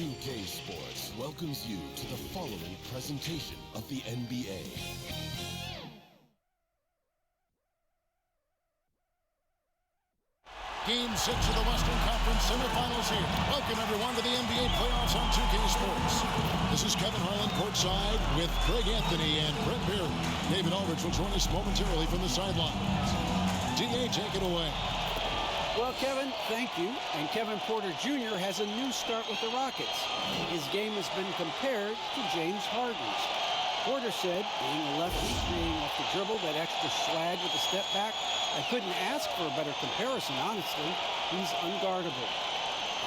2K Sports welcomes you to the following presentation of the NBA. Game 6 of the Western Conference Semifinals here. Welcome, everyone, to the NBA playoffs on 2K Sports. This is Kevin Harlan courtside with Greg Anthony and Brett Berry. David Aldridge will join us momentarily from the sidelines. DA, take it away. Well, Kevin, thank you. And Kevin Porter Jr. has a new start with the Rockets. His game has been compared to James Harden's. Porter said, being a lefty, creating off the dribble, that extra swag with the step back, I couldn't ask for a better comparison, honestly. He's unguardable.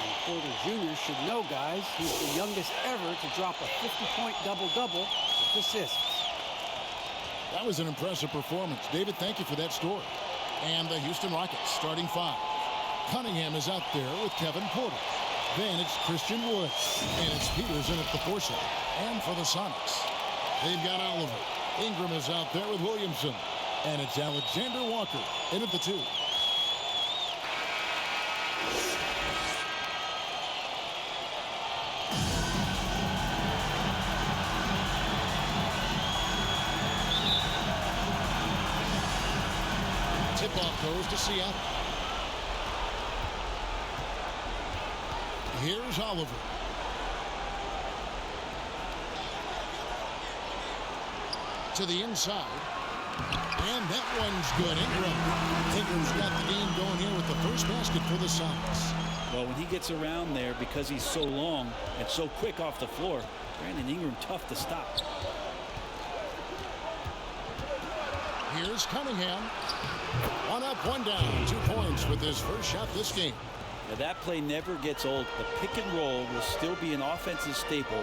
And Porter Jr. should know, guys, he's the youngest ever to drop a 50-point double-double with assists. That was an impressive performance. David, thank you for that story. And the Houston Rockets starting five. Cunningham is out there with Kevin Porter. Then it's Christian Wood. And it's Peters in at the 4 shot. And for the Sonics, they've got Oliver. Ingram is out there with Williamson. And it's Alexander Walker in at the 2. Tip-off goes to Seattle. Here's Oliver. To the inside. And that one's good. Ingram's got the game going here with the first basket for the Sonics. Well, when he gets around there, because he's so long and so quick off the floor, Brandon Ingram tough to stop. Here's Cunningham. 1 up, 1 down. 2 points with his first shot this game. Now, that play never gets old. The pick and roll will still be an offensive staple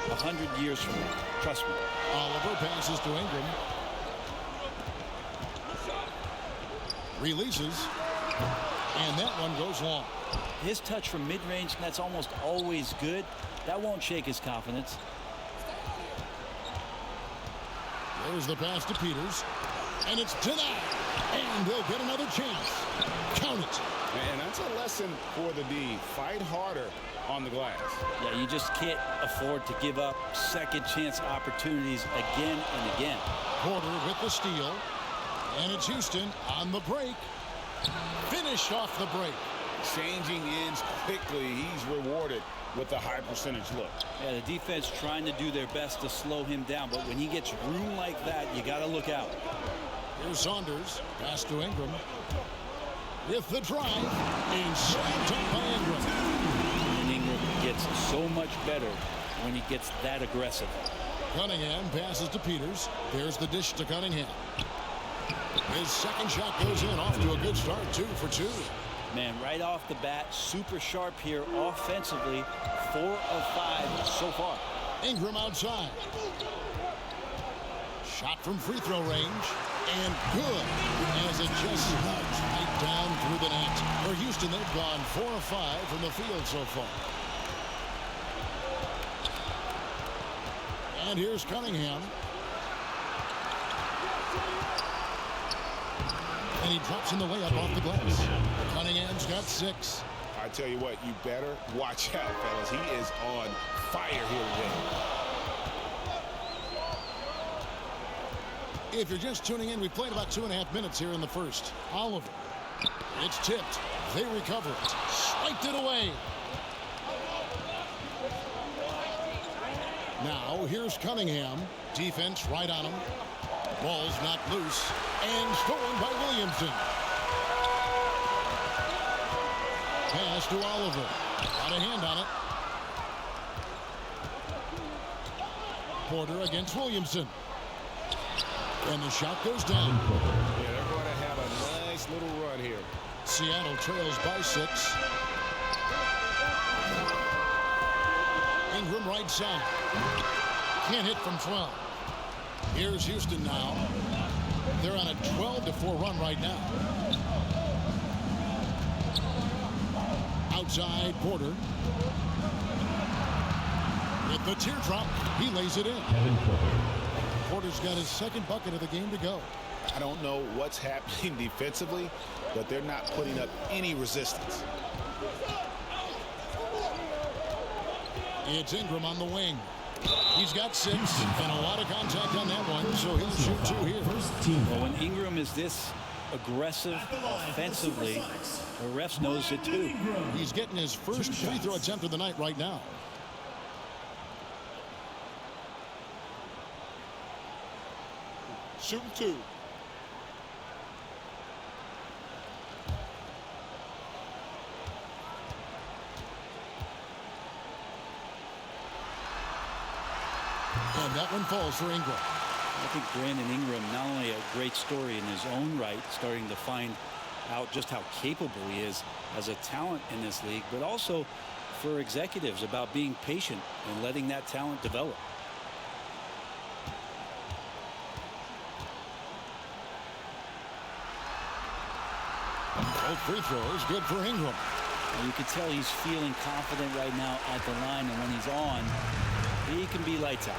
100 years from now. Trust me. Oliver passes to Ingram. Releases. And that one goes long. His touch from mid-range, that's almost always good. That won't shake his confidence. There's the pass to Peters. And it's denied. And they'll get another chance. Count it. Man, that's a lesson for the D. Fight harder on the glass. Yeah, you just can't afford to give up second chance opportunities again and again. Porter with the steal. And it's Houston on the break. Finished off the break. Changing ends quickly. He's rewarded with a high percentage look. Yeah, the defense trying to do their best to slow him down, but when he gets room like that, you got to look out. Here's Saunders. Pass to Ingram. With the drive. And slammed up by Ingram. And Ingram gets so much better when he gets that aggressive. Cunningham passes to Peters. There's the dish to Cunningham. His second shot goes in. Off to a good start. 2 for 2. Man, right off the bat, super sharp here offensively. 4 of 5 so far. Ingram outside. Shot from free throw range. And good. As it just snugs right down through the net. For Houston, they've gone 4 of 5 from the field so far. And here's Cunningham. And he drops in the way up off the glass. Cunningham's got 6. I tell you what, you better watch out, fellas. He is on fire here today. If you're just tuning in, we played about 2.5 minutes here in the first. Oliver. It's tipped. They recover it. Swiped it away. Now, here's Cunningham. Defense right on him. Ball's knocked loose. And stolen by Williamson. Pass to Oliver. Got a hand on it. Porter against Williamson. And the shot goes down. Yeah, they're going to have a nice little run here. Seattle trails by 6. Ingram right side. Can't hit from 12. Here's Houston now. They're on a 12-4 run right now. Outside Porter. With the teardrop, he lays it in. Porter's got his second bucket of the game to go. I don't know what's happening defensively, but they're not putting up any resistance. It's Ingram on the wing. He's got 6 and a lot of contact on that one, so he'll shoot 2 here. Well, when Ingram is this aggressive offensively, the refs knows it too. He's getting his first free throw attempt of the night right now. Shooting 2. And that one falls for Ingram. I think Brandon Ingram, not only a great story in his own right, starting to find out just how capable he is as a talent in this league, but also for executives about being patient and letting that talent develop. Both free throws good for Ingram. And you can tell he's feeling confident right now at the line, and when he's on, he can be lights out.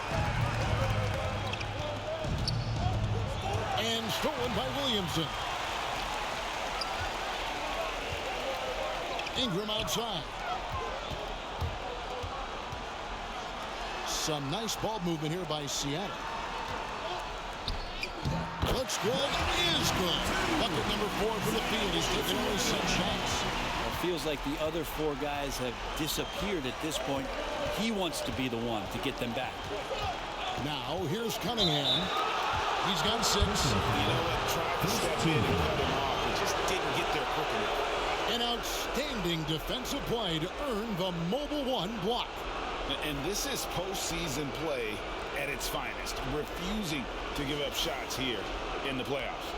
And stolen by Williamson. Ingram outside. Some nice ball movement here by Seattle. Looks good, is good. Bucket number 4 for the field. He's taken only 6 shots. It feels like the other 4 guys have disappeared at this point. He wants to be the one to get them back. Now, here's Cunningham. He's got 6. You know what? Tried to step in and cut him off, but just didn't get there quick enough. An outstanding defensive play to earn the Mobile 1 block. And this is postseason play at its finest, refusing to give up shots here in the playoffs.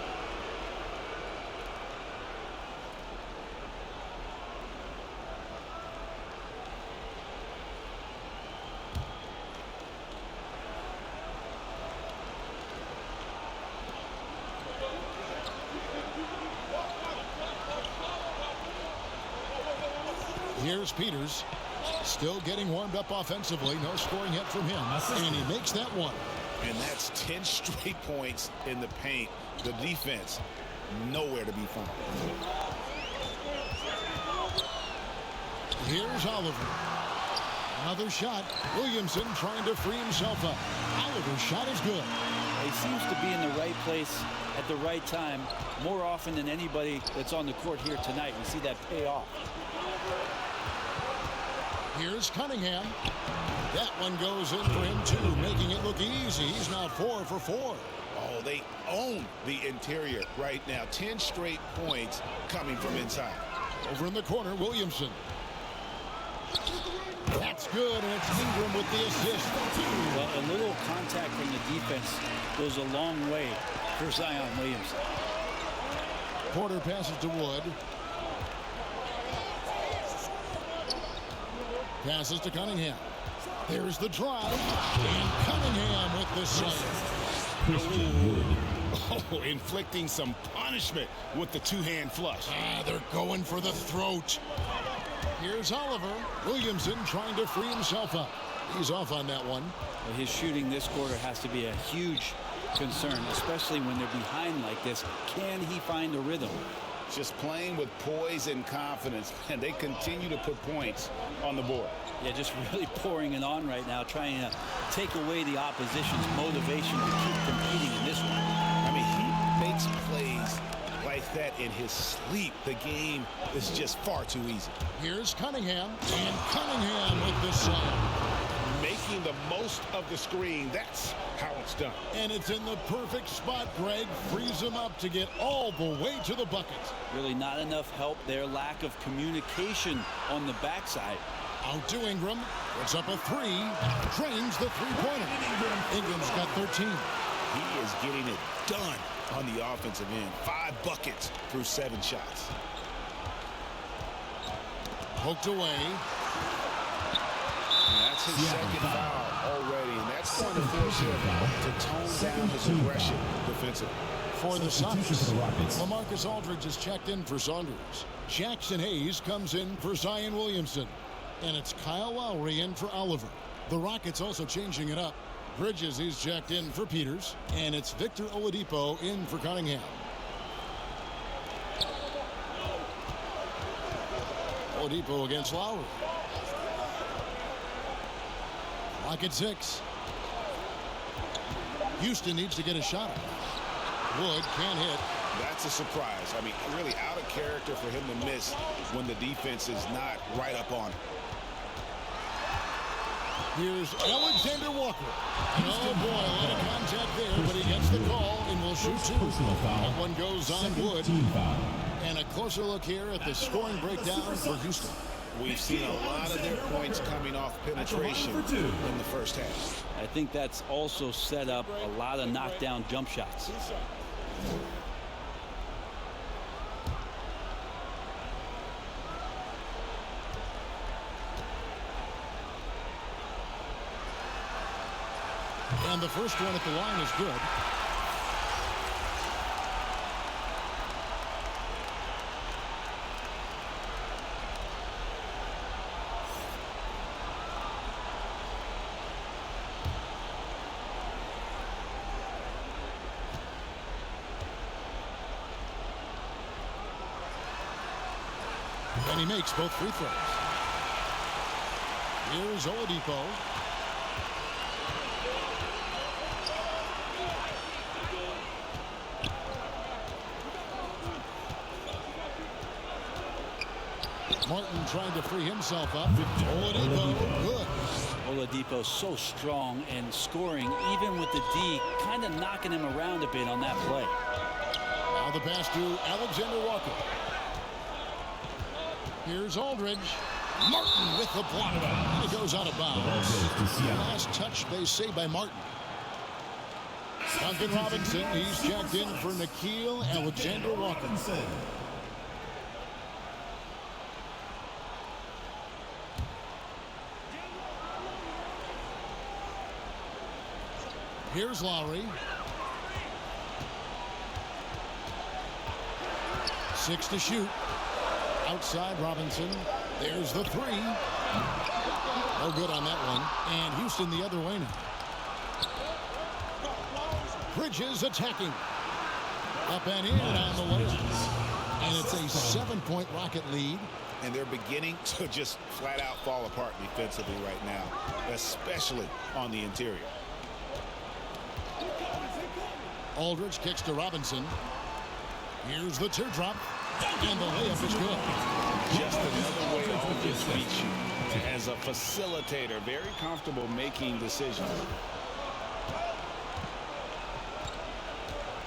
Here's Peters. Still getting warmed up offensively. No scoring yet from him. And he makes that one. And that's 10 straight points in the paint. The defense, nowhere to be found. Here's Oliver. Another shot. Williamson trying to free himself up. Oliver's shot is good. He seems to be in the right place at the right time more often than anybody that's on the court here tonight. We see that pay off. Here's Cunningham. That one goes in for him too, making it look easy. He's now 4 for 4. Oh, they own the interior right now. 10 straight points coming from inside. Over in the corner, Williamson. That's good, and it's Ingram with the assist. Well, a little contact from the defense goes a long way for Zion Williamson. Porter passes to Wood. Passes to Cunningham. There's the drive. And Cunningham with the save. Oh, inflicting some punishment with the two-hand flush. They're going for the throat. Here's Oliver. Williamson trying to free himself up. He's off on that one. Well, his shooting this quarter has to be a huge concern, especially when they're behind like this. Can he find a rhythm? Just playing with poise and confidence, and they continue to put points on the board. Yeah, just really pouring it on right now, trying to take away the opposition's motivation to keep competing in this one. I mean, he makes plays like that in his sleep. The game is just far too easy. Here's Cunningham, and Cunningham with the save. Making the most of the screen. That's how it's done. And it's in the perfect spot. Greg frees him up to get all the way to the bucket. Really not enough help there. Lack of communication on the backside. Out to Ingram. Puts up a 3. Drains the three-pointer. Ingram's got 13. He is getting it done on the offensive end. 5 buckets through 7 shots. Poked away. And that's his second foul already, and that's going to force him to tone down his aggression defensively. For the Sonics, LaMarcus Aldridge is checked in for Saunders. Jackson Hayes comes in for Zion Williamson. And it's Kyle Lowry in for Oliver. The Rockets also changing it up. Bridges is checked in for Peters. And it's Victor Oladipo in for Cunningham. Oladipo against Lowry. Clock at 6. Houston needs to get a shot. Wood can't hit. That's a surprise. I mean, really out of character for him to miss when the defense is not right up on him. Here's Alexander Walker. And oh boy, a lot of contact there, but he gets the call and will shoot 2. That one goes on Wood. And a closer look here at the scoring breakdown for Houston. We've seen a lot of their points coming off penetration in the first half. I think that's also set up a lot of knockdown jump shots. And the first one at the line is good. And he makes both free throws. Here's Oladipo. Martin trying to free himself up. Oladipo, good. Oladipo so strong and scoring, even with the D, kind of knocking him around a bit on that play. Now the pass to Alexander Walker. Here's Aldridge. Martin with the block. It goes out of bounds. Last touch, they say, by Martin. Duncan Robinson, he's checked in for Nickeil Alexander Walker. Here's Lowry. 6 to shoot. Outside Robinson. There's the 3. No good on that one. And Houston the other way now. Bridges attacking. Up and in on the way. And it's a 7-point Rocket lead. And they're beginning to just flat out fall apart defensively right now, especially on the interior. Aldridge kicks to Robinson. Here's the teardrop. And the layup is good. Just another way Aldridge beats you. As a facilitator, very comfortable making decisions.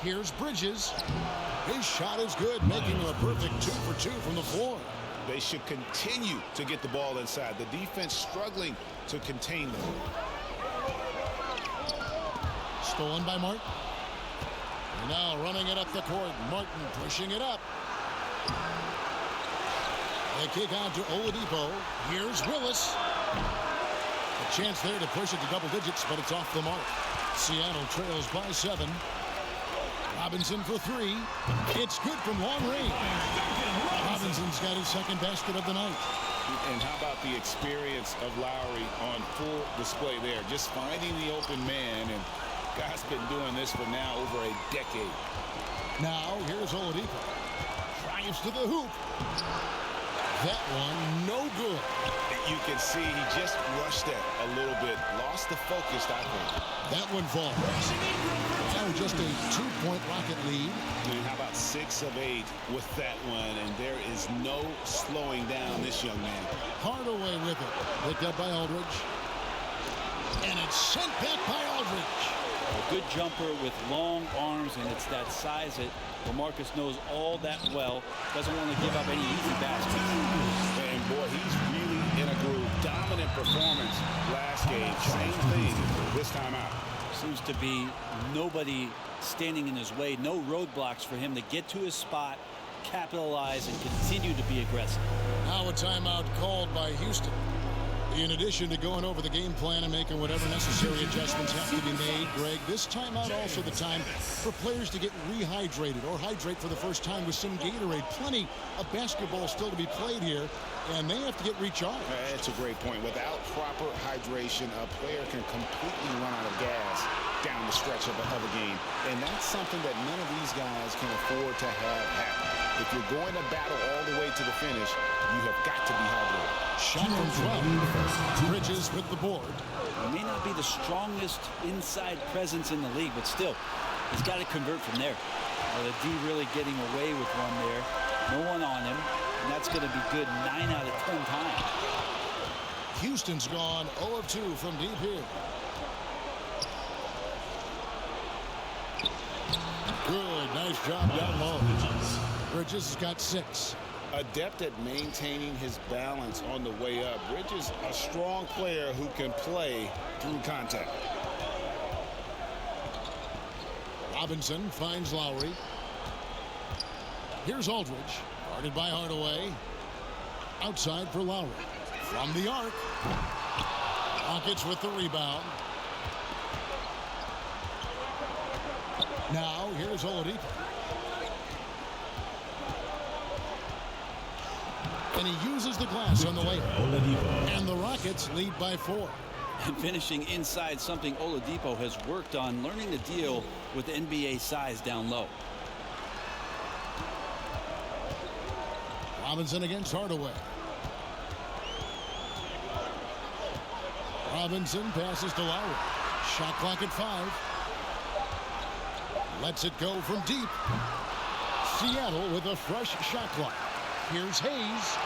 Here's Bridges. His shot is good, making him a perfect 2 for 2 from the floor. They should continue to get the ball inside. The defense struggling to contain them. Stolen by Martin. And now running it up the court. Martin pushing it up. They kick out to Oladipo. Here's Willis. A chance there to push it to double digits, but it's off the mark. Seattle trails by 7. Robinson for 3. It's good from long range. Robinson's got his second basket of the night. And how about the experience of Lowry on full display there? Just finding the open man, and guy's been doing this for now over a decade. Now here's Oladipo. Drives to the hoop. That one no good. You can see he just rushed that a little bit. Lost the focus, I think. That one falls. Now just a 2-point Rocket lead. And how about 6 of 8 with that one? And there is no slowing down this young man. Hardaway with it. Picked up by Aldridge. And it's sent back by Aldridge. A good jumper with long arms, and it's that size that LaMarcus knows all that well. Doesn't want to give up any easy baskets. And boy, he's really in a groove. Dominant performance last game. Same thing this time out. Seems to be nobody standing in his way. No roadblocks for him to get to his spot, capitalize, and continue to be aggressive. Now a timeout called by Houston. In addition to going over the game plan and making whatever necessary adjustments have to be made, Greg, this timeout also the time for players to get rehydrated or hydrate for the first time with some Gatorade. Plenty of basketball still to be played here, and they have to get recharged. That's a great point. Without proper hydration, a player can completely run out of gas down the stretch of a game. And that's something that none of these guys can afford to have happen. If you're going to battle all the way to the finish, you have got to be hard. Shot from 12. Bridges with the board. He may not be the strongest inside presence in the league, but still, he's got to convert from there. The D really getting away with one there. No one on him, and that's going to be good 9 out of 10 times. Houston's gone 0 of 2 from deep here. Good, nice job down low. Bridges has got 6. Adept at maintaining his balance on the way up. Bridges, a strong player who can play through contact. Robinson finds Lowry. Here's Aldridge, guarded by Hardaway. Outside for Lowry. From the arc. Rockets with the rebound. Now, here's Oladipo. And he uses the glass on the layup. And the Rockets lead by 4. And finishing inside, something Oladipo has worked on, learning to deal with NBA size down low. Robinson against Hardaway. Robinson passes to Lowry. Shot clock at 5. Lets it go from deep. Seattle with a fresh shot clock. Here's Hayes.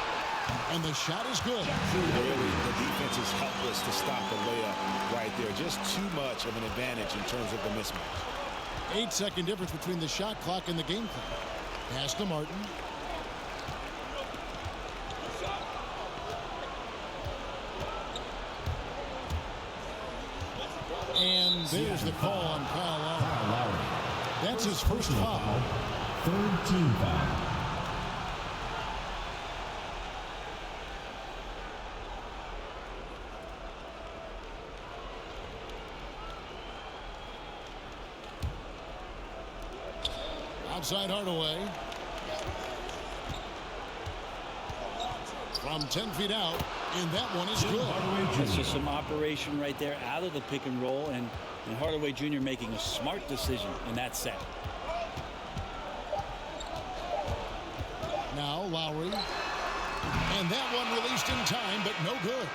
And the shot is good. Really, the defense is helpless to stop the layup right there. Just too much of an advantage in terms of the mismatch. 8-second difference between the shot clock and the game clock. Pass to Martin. And there's the call on Kyle Lowry. That's his first foul. Third team foul. Outside Hardaway. From 10 feet out, and that one is good. That's just some operation right there out of the pick and roll, and Hardaway Jr. making a smart decision in that set. Now Lowry. And that one released in time, but no good.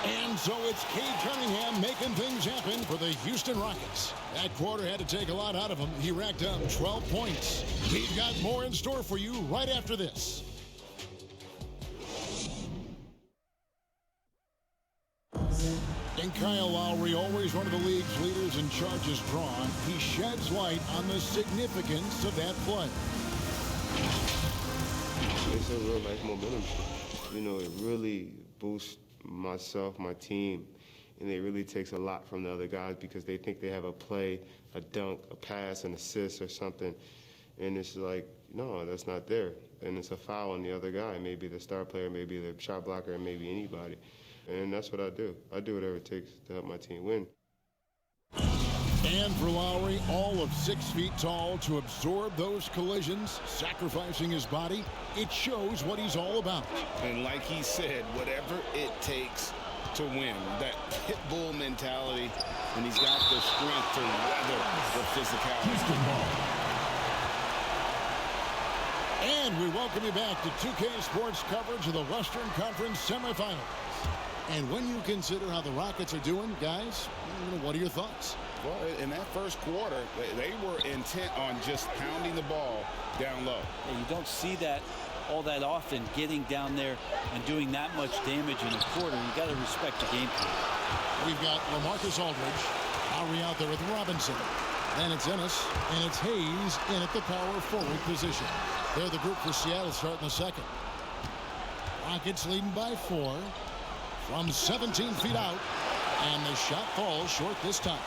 And so it's Cade Cunningham making things happen for the Houston Rockets. That quarter had to take a lot out of him. He racked up 12 points. We've got more in store for you right after this. And Kyle Lowry, always one of the league's leaders in charges drawn, he sheds light on the significance of that play. It's a real nice momentum. You know, it really boosts myself, my team, and it really takes a lot from the other guys because they think they have a play, a dunk, a pass, an assist or something, and it's like, no, that's not there. And it's a foul on the other guy, maybe the star player, maybe the shot blocker, and maybe anybody. And that's what I do. I do whatever it takes to help my team win. And for Lowry, all of 6 feet tall, to absorb those collisions, sacrificing his body, it shows what he's all about. And like he said, whatever it takes to win, that pit bull mentality, and he's got the strength to weather the physicality. And we welcome you back to 2K Sports coverage of the Western Conference Semifinals. And when you consider how the Rockets are doing, guys, what are your thoughts? Well, in that first quarter, they were intent on just pounding the ball down low. Yeah, you don't see that all that often, getting down there and doing that much damage in a quarter. You got to respect the game plan. We've got LaMarcus Aldridge, Lowry out there with Robinson. Then it's Ennis, and it's Hayes in at the power forward position. They're the group for Seattle starting the second. Rockets leading by 4 from 17 feet out, and the shot falls short this time.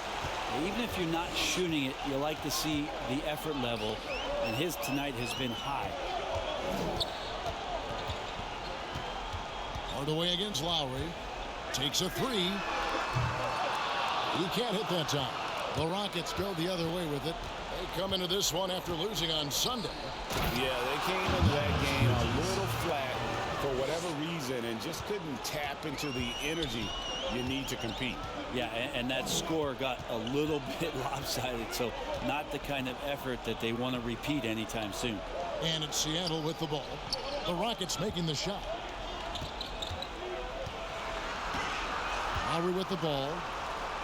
Even if you're not shooting it, you like to see the effort level, and his tonight has been high. Hardaway against Lowry. Takes a 3. He can't hit that time. The Rockets go the other way with it. They come into this one after losing on Sunday. Yeah, they came into that game a little flat for whatever reason. season and just couldn't tap into the energy you need to compete. Yeah, and that score got a little bit lopsided, so not the kind of effort that they want to repeat anytime soon. And it's Seattle with the ball. The Rockets making the shot. Lowry with the ball.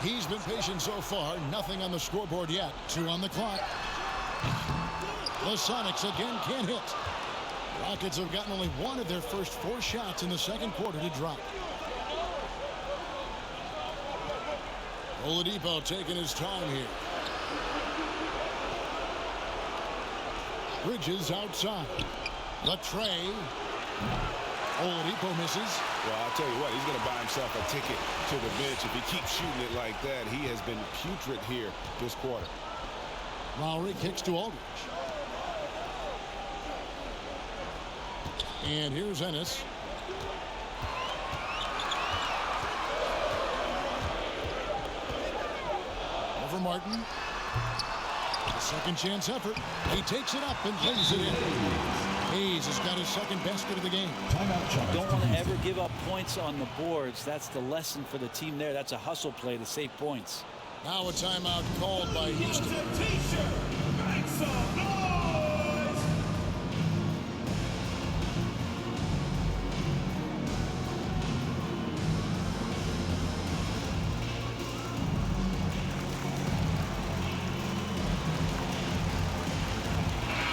He's been patient so far. Nothing on the scoreboard yet. 2 on the clock. The Sonics again can't hit. Rockets have gotten only 1 of their first 4 shots in the second quarter to drop. Oladipo taking his time here. Bridges outside. The tray. Oladipo misses. Well, I'll tell you what, he's going to buy himself a ticket to the bench. If he keeps shooting it like that, he has been putrid here this quarter. Lowry kicks to Aldridge. And here's Ennis. Over Martin. A second chance effort. He takes it up and plays it in. Hayes has got his second basket of the game. Don't want to ever give up points on the boards. That's the lesson for the team there. That's a hustle play to save points. Now a timeout called by Houston.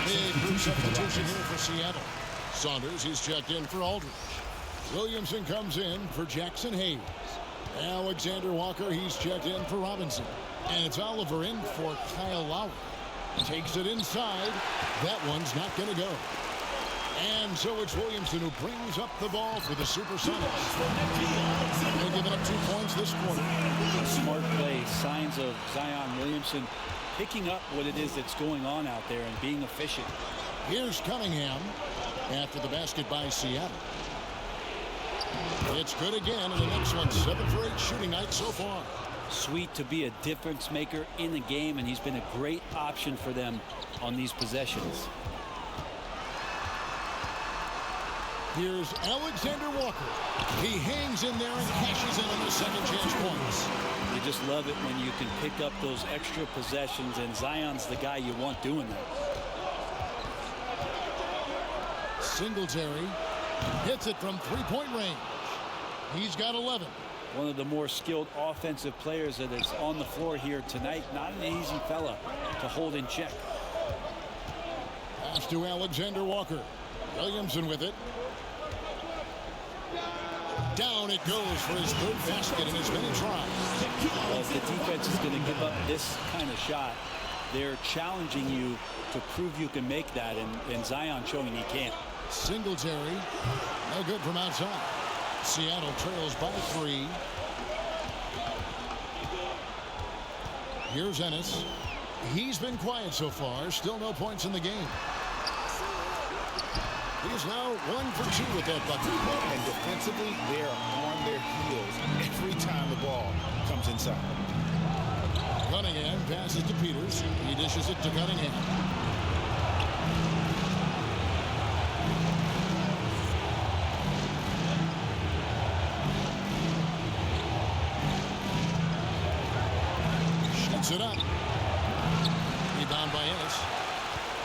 Big group substitution here for Seattle. Saunders, he's checked in for Aldridge. Williamson comes in for Jackson Hayes. Alexander Walker, he's checked in for Robinson. And it's Oliver in for Kyle Lowry. Takes it inside. That one's not going to go. And so it's Williamson who brings up the ball for the SuperSonics. They've given up 2 points this quarter. Smart play, signs of Zion Williamson picking up what it is that's going on out there and being efficient. Here's Cunningham after the basket by Seattle. It's good again, and the next one 7 for 8 shooting night so far. Sweet to be a difference maker in the game, and he's been a great option for them on these possessions. Here's Alexander Walker. He hangs in there and cashes in on the second chance points. You just love it when you can pick up those extra possessions, and Zion's the guy you want doing that. Singletary hits it from 3-point range. He's got 11. One of the more skilled offensive players that is on the floor here tonight. Not an easy fella to hold in check. Pass to Alexander Walker. Williamson with it. Down it goes for his 3rd basket in as many tries. Well, if the defense is going to give up this kind of shot, they're challenging you to prove you can make that, and Zion showing he can't. Singletary, no good from outside. Seattle trails by 3. Here's Ennis. He's been quiet so far. Still no points in the game. He's now 1 for 2 with that bucket. And defensively, they're on their heels every time the ball comes inside. Cunningham passes to Peters. He dishes it to Cunningham. Shoots it up. Rebound by Ennis.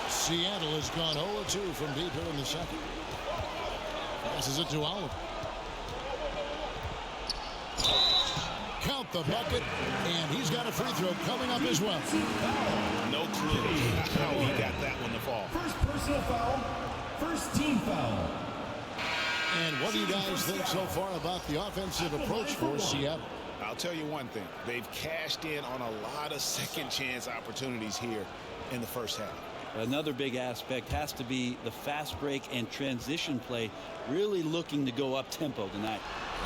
Seattle has gone 0-2 from deep here in the second. Passes it to Oliver. Count the bucket, and he's got a free throw coming up as well. No clue how he got that one to fall. First personal foul, first team foul. And what do you guys think so far about the offensive approach for Seattle? I'll tell you one thing. They've cashed in on a lot of second chance opportunities here in the first half. Another big aspect has to be the fast break and transition play, really looking to go up tempo tonight.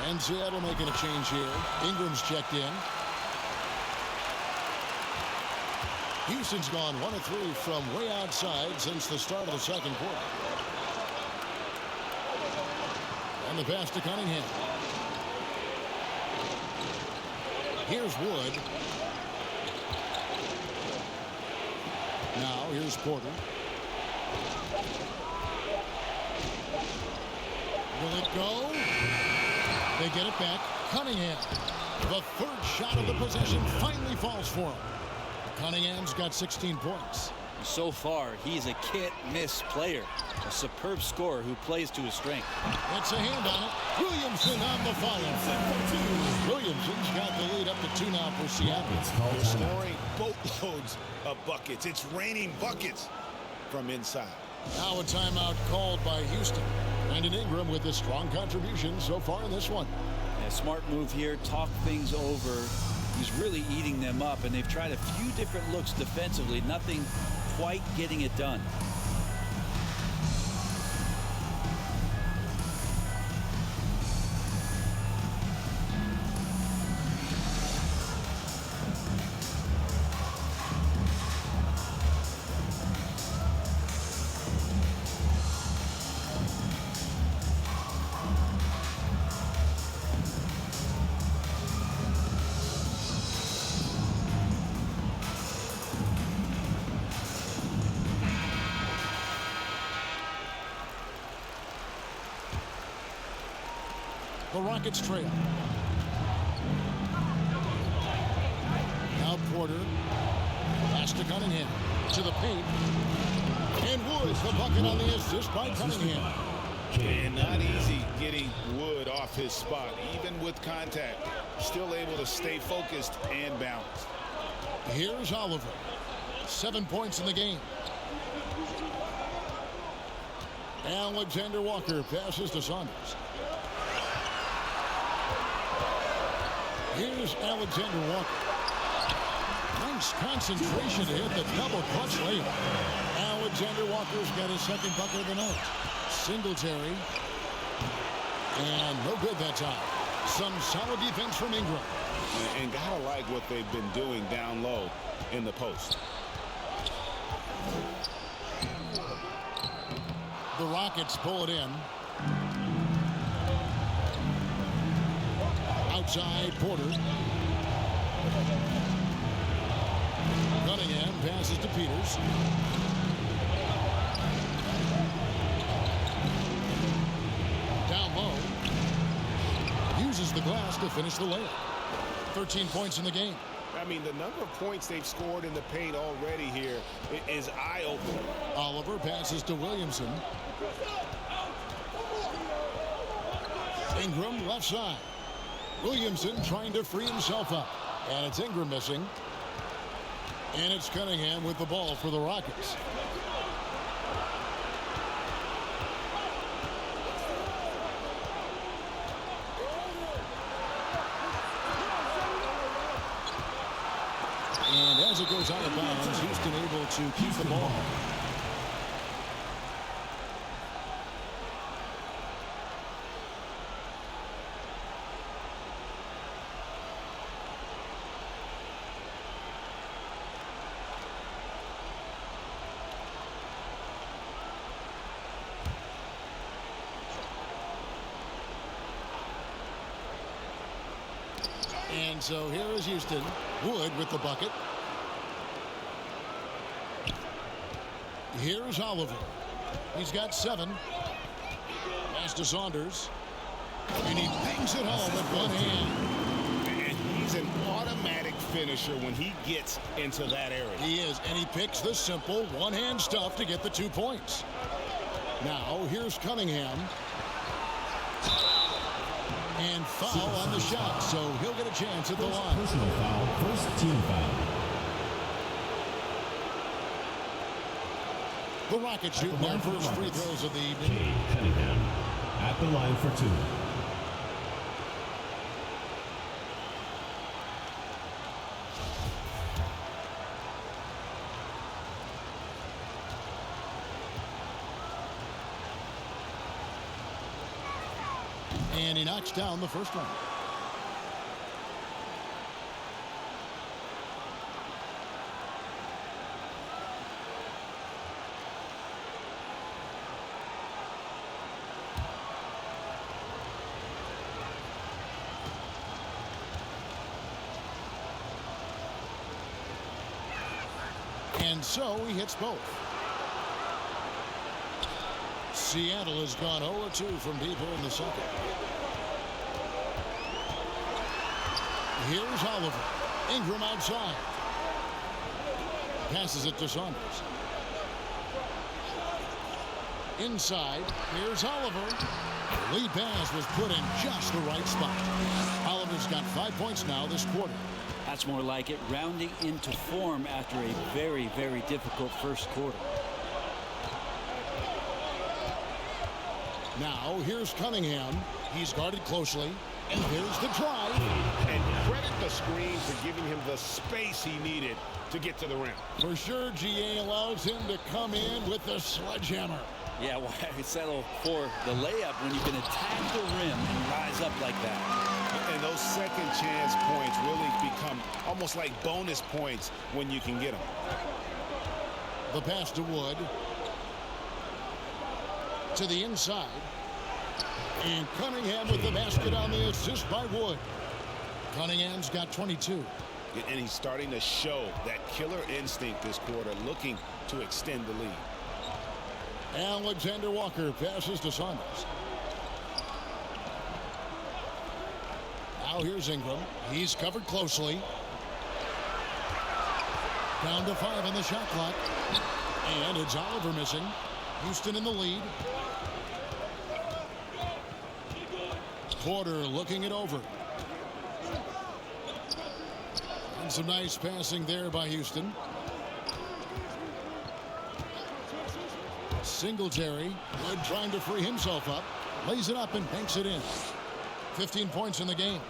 And Seattle making a change here. Ingram's checked in. Houston's gone 1 of 3 from way outside since the start of the second quarter. And the pass to Cunningham. Here's Wood. Now here's Porter. Will it go? They get it back. Cunningham. The third shot of the possession finally falls for him. Cunningham's got 16 points. So far, he's a can't-miss player. A superb scorer who plays to his strength. It's a hand on it. Williamson on the follow. Williamson's got the lead up to 2 now for Seattle. They're scoring boatloads of buckets. It's raining buckets from inside. Now a timeout called by Houston. Brandon Ingram with a strong contribution so far in this one. A smart move here. Talk things over. He's really eating them up, and they've tried a few different looks defensively. Nothing quite getting it done. The Rockets trail. Now Porter. Pass to Cunningham. To the paint. And Wood, the bucket on the assist by Cunningham. And not easy getting Wood off his spot. Even with contact, still able to stay focused and balanced. Here's Oliver. 7 points in the game. Alexander Walker passes to Saunders. Here's Alexander Walker. Nice concentration to hit the double clutch layup. Alexander Walker's got his second bucket of the night. Singletary. And no good that time. Some solid defense from Ingram. And gotta like what they've been doing down low in the post. The Rockets pull it in. Outside, Porter. Cunningham passes to Peters. Down low. Uses the glass to finish the layup. 13 points in the game. I mean, the number of points they've scored in the paint already here is eye-opening. Oliver passes to Williamson. Ingram left side. Williamson trying to free himself up. And it's Ingram missing. And it's Cunningham with the ball for the Rockets. And as it goes out of bounds, Houston able to keep the ball. And so here is Houston. Wood with the bucket. Here's Oliver. He's got 7. Pass to Saunders. And he bangs it home with one hand. And he's an automatic finisher when he gets into that area. He is, and he picks the simple one-hand stuff to get the 2 points. Now, here's Cunningham. And foul on the shot, so he'll get a chance at the line. Personal foul, first team foul. The Rockets shooting their first free throws of the evening. Cade Cunningham at the line for 2. And he knocks down the first one. And so he hits both. Seattle has gone 0-2 from deep here in the second. Here's Oliver. Ingram outside. Passes it to Saunders. Inside, here's Oliver. The lead pass was put in just the right spot. Oliver's got 5 points now this quarter. That's more like it, rounding into form after a very, very difficult first quarter. Now, here's Cunningham. He's guarded closely. And here's the drive. And credit the screen for giving him the space he needed to get to the rim. For sure, GA allows him to come in with the sledgehammer. Yeah, why settle for the layup when you can attack the rim and rise up like that? And those second chance points really become almost like bonus points when you can get them. The pass to Wood. To the inside. And Cunningham with the basket on the assist by Wood. Cunningham's got 22. And he's starting to show that killer instinct this quarter, looking to extend the lead. Alexander Walker passes to Saunders. Now here's Ingram. He's covered closely. Down to 5 on the shot clock. And it's Oliver missing. Houston in the lead. Porter looking it over. And some nice passing there by Houston. Singletary, Wood trying to free himself up. Lays it up and banks it in. 15 points in the game.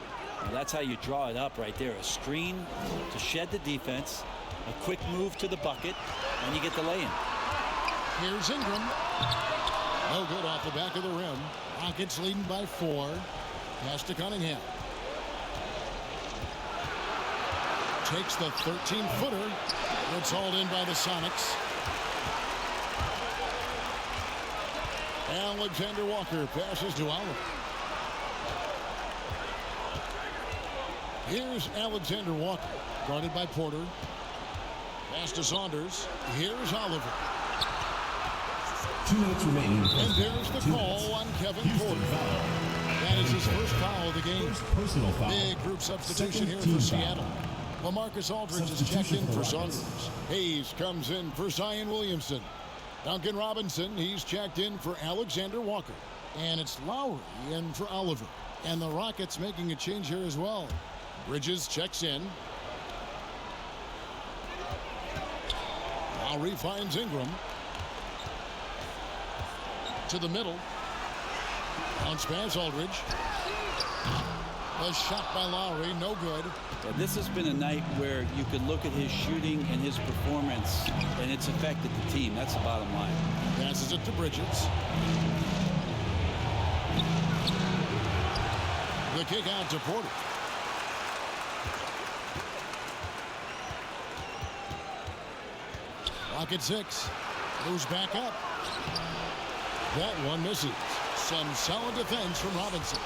Well, that's how you draw it up right there. A screen to shed the defense. A quick move to the bucket. And you get the lay-in. Here's Ingram. No good off the back of the rim. Rockets leading by 4. Pass to Cunningham. Takes the 13-footer. It's hauled in by the Sonics. Alexander Walker passes to Oliver. Here's Alexander Walker, guarded by Porter. Pass to Saunders. Here's Oliver. 2 minutes remaining. And there's the call on Kevin Porter. That is his first foul of the game. Personal foul. Big group substitution here for Seattle. LaMarcus Aldridge is checked in for Saunders. Hayes comes in for Zion Williamson. Duncan Robinson, he's checked in for Alexander Walker. And it's Lowry in for Oliver. And the Rockets making a change here as well. Bridges checks in. Lowry finds Ingram. To the middle. Bounce pass, Aldridge. A shot by Lowry, no good. Yeah, this has been a night where you can look at his shooting and his performance, and it's affected the team. That's the bottom line. Passes it to Bridges. The kick out to Porter. Rocket 6. Moves back up. That one misses. Some solid defense from Robinson.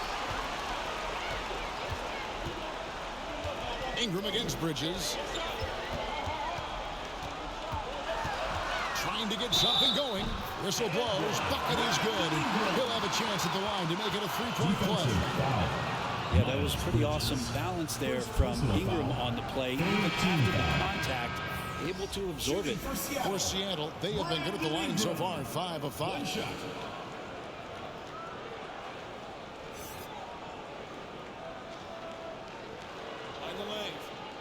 Ingram against Bridges. Trying to get something going. Whistle blows. Bucket is good. He'll have a chance at the line to make it a 3-point play. Yeah, that was pretty awesome balance there from Ingram on the play. Even after the contact, able to absorb it. For Seattle, they have been good at the line so far. 5 of 5.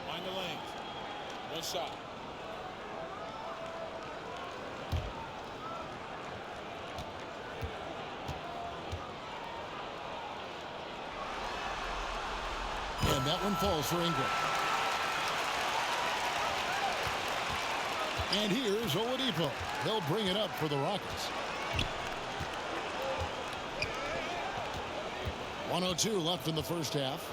Mind the lanes. One shot. And that one falls for Ingram. And here's Oladipo. He'll bring it up for the Rockets. 1:02 left in the first half.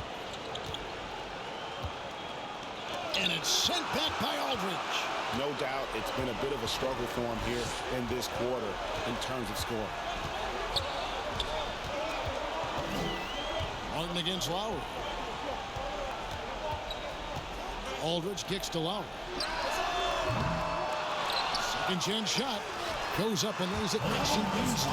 And it's sent back by Aldridge. No doubt it's been a bit of a struggle for him here in this quarter in terms of scoring. Martin against Lowry. Aldridge kicks to Lowry. Second chance shot. Goes up and lays it nice and easy.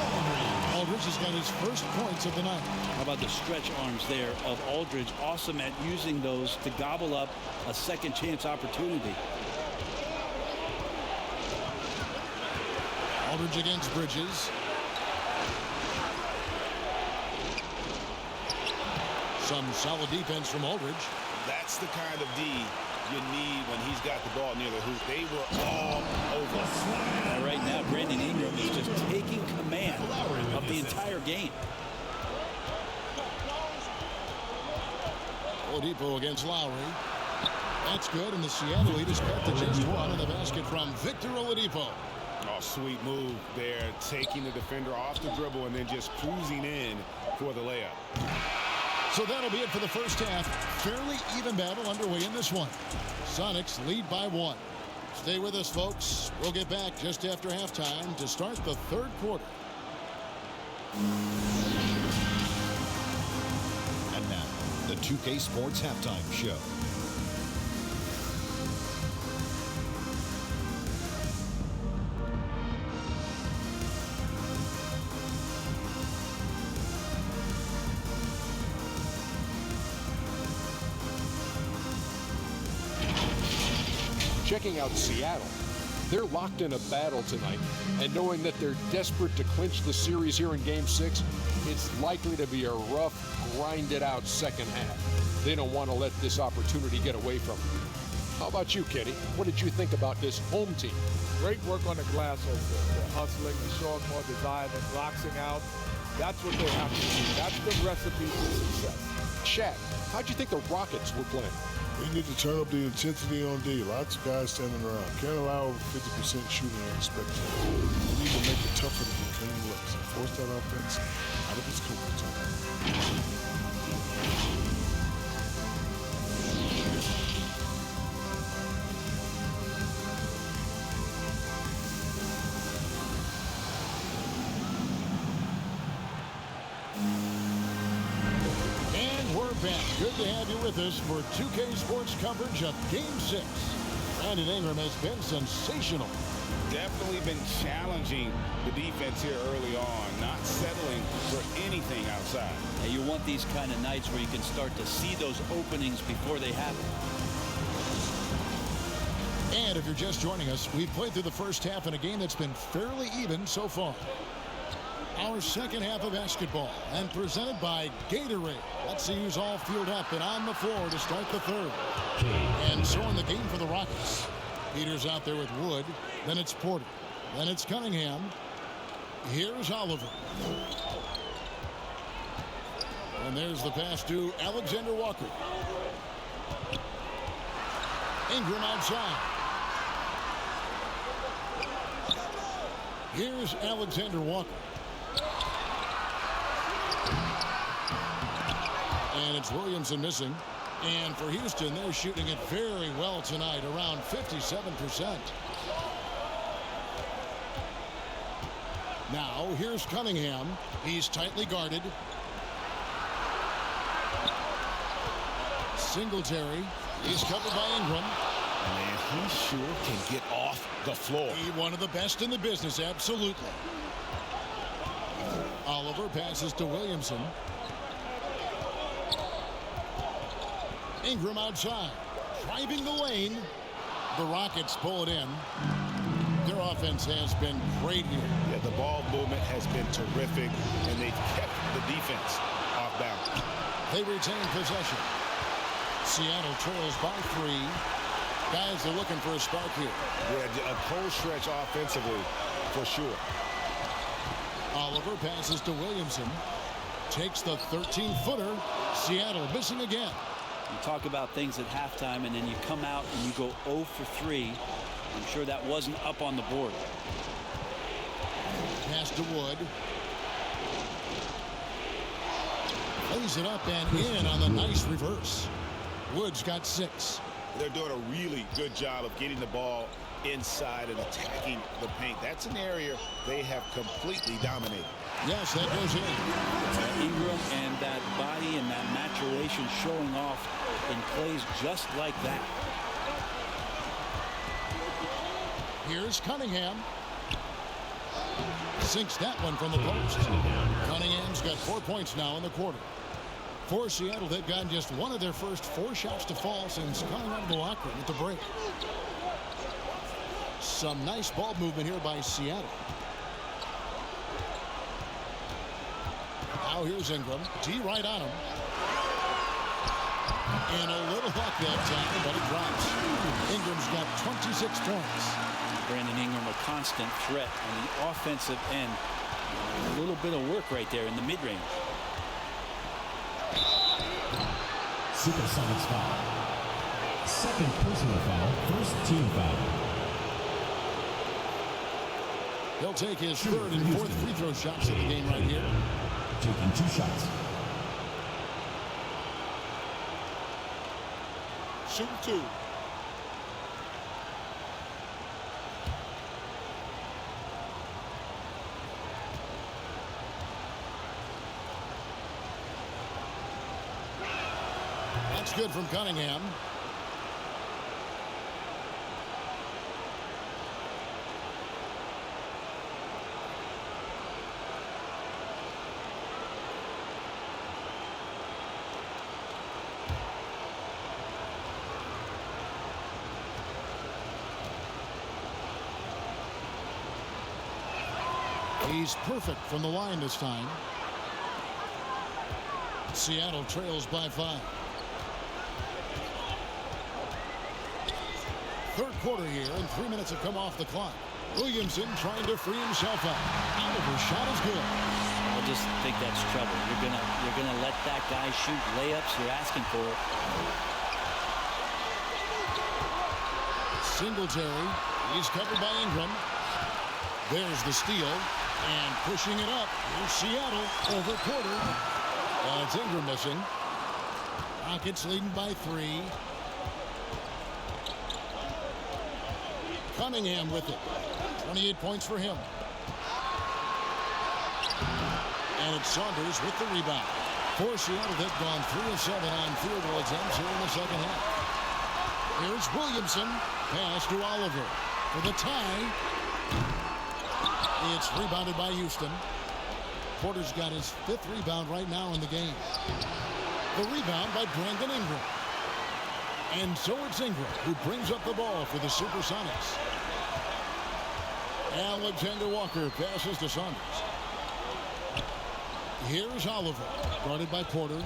Aldridge has got his first points of the night. How about the stretch arms there of Aldridge? Awesome at using those to gobble up a second chance opportunity. Aldridge against Bridges. Some solid defense from Aldridge. That's the kind of D you need when he's got the ball near the hoop. They were all over. And right now, Brandon Ingram is just taking command of the entire game. Oladipo against Lowry. That's good, and the Seattle lead is cut to just one on the basket from Victor Oladipo. Oh, sweet move there, taking the defender off the dribble and then just cruising in for the layup. So that'll be it for the first half. Fairly even battle underway in this one. Sonics lead by 1. Stay with us, folks. We'll get back just after halftime to start the third quarter. And now, the 2K Sports Halftime Show. Checking out Seattle. They're locked in a battle tonight, and knowing that they're desperate to clinch the series here in Game 6, it's likely to be a rough, grinded-out second half. They don't want to let this opportunity get away from them. How about you, Kenny? What did you think about this home team? Great work on the glass over there. They're hustling, they're showing more desire, they're boxing out. That's what they have to do. That's the recipe for success. Shaq, how'd you think the Rockets were playing? We need to turn up the intensity on D. Lots of guys standing around. Can't allow over 50% shooting and expect it. We need to make it tougher to get clean looks and force that offense out of its comfort zone. Good to have you with us for 2K Sports coverage of Game 6. Brandon Ingram has been sensational. Definitely been challenging the defense here early on, not settling for anything outside. And you want these kind of nights where you can start to see those openings before they happen. And if you're just joining us, we've played through the first half in a game that's been fairly even so far. Our second half of basketball, and presented by Gatorade. Let's see who's all filled up and on the floor to start the third. And so in the game for the Rockets. Peters out there with Wood. Then it's Porter. Then it's Cunningham. Here's Oliver. And there's the pass to Alexander Walker. Ingram outside. Here's Alexander Walker. And it's Williamson missing. And for Houston, they're shooting it very well tonight, around 57%. Now, here's Cunningham. He's tightly guarded. Singletary. He's covered by Ingram. Man, he sure can get off the floor. He's one of the best in the business, absolutely. Oliver passes to Williamson. Ingram outside, driving the lane. The Rockets pull it in. Their offense has been great here. Yeah, the ball movement has been terrific, and they've kept the defense off balance. They retain possession. Seattle trails by 3. Guys are looking for a spark here. Yeah, a cold stretch offensively, for sure. Oliver passes to Williamson. Takes the 13-footer. Seattle missing again. You talk about things at halftime, and then you come out and you go 0 for 3. I'm sure that wasn't up on the board. Pass to Wood. Lays it up and in on the nice reverse. Wood's got 6. They're doing a really good job of getting the ball inside and attacking the paint. That's an area they have completely dominated. Yes, that goes in. Ingram and that body and that maturation showing off in plays just like that. Here's Cunningham. Sinks that one from the post. Cunningham's got 4 points now in the quarter. For Seattle, they've gotten just one of their first 4 shots to fall since coming out of the locker room at the break. Some nice ball movement here by Seattle. Now here's Ingram. D right on him. And a little luck that time, but it drops. Ingram's got 26 points. Brandon Ingram, a constant threat on the offensive end. A little bit of work right there in the mid-range. SuperSonics foul. Second personal foul, first team foul. He'll take his third and fourth free throw shots of the game right here. Taking 2 shots. Shooting 2. That's good from Cunningham. He's perfect from the line this time. Seattle trails by 5. Third quarter here, and 3 minutes have come off the clock. Williamson trying to free himself up. Oliver's shot is good. I just think that's trouble. You're gonna let that guy shoot layups. You're asking for it. Singletary. He's covered by Ingram. There's the steal. And pushing it up. Here's Seattle over Porter. And it's Ingram missing. Rockets leading by 3. Cunningham with it. 28 points for him. And it's Saunders with the rebound. For Seattle, they've gone 3 of 7 on field goal attempts here in the second half. Here's Williamson. Pass to Oliver for the tie. It's rebounded by Houston. Porter's got his 5th rebound right now in the game. The rebound by Brandon Ingram. And so it's Ingram who brings up the ball for the SuperSonics. Alexander Walker passes to Saunders. Here's Oliver, guarded by Porter.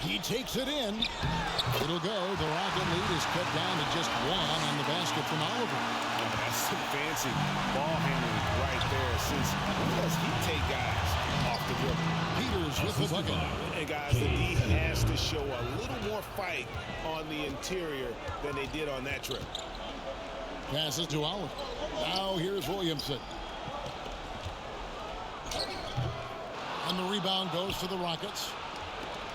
He takes it in. It'll go. The Rocket lead is cut down to just 1 on the basket from Oliver. That's some fancy ball handling right there. Since does he take guys off the dribble? Peters with the bucket. And guys, the D has to show a little more fight on the interior than they did on that trip. Passes to Oliver. Now here's Williamson. And the rebound goes to the Rockets.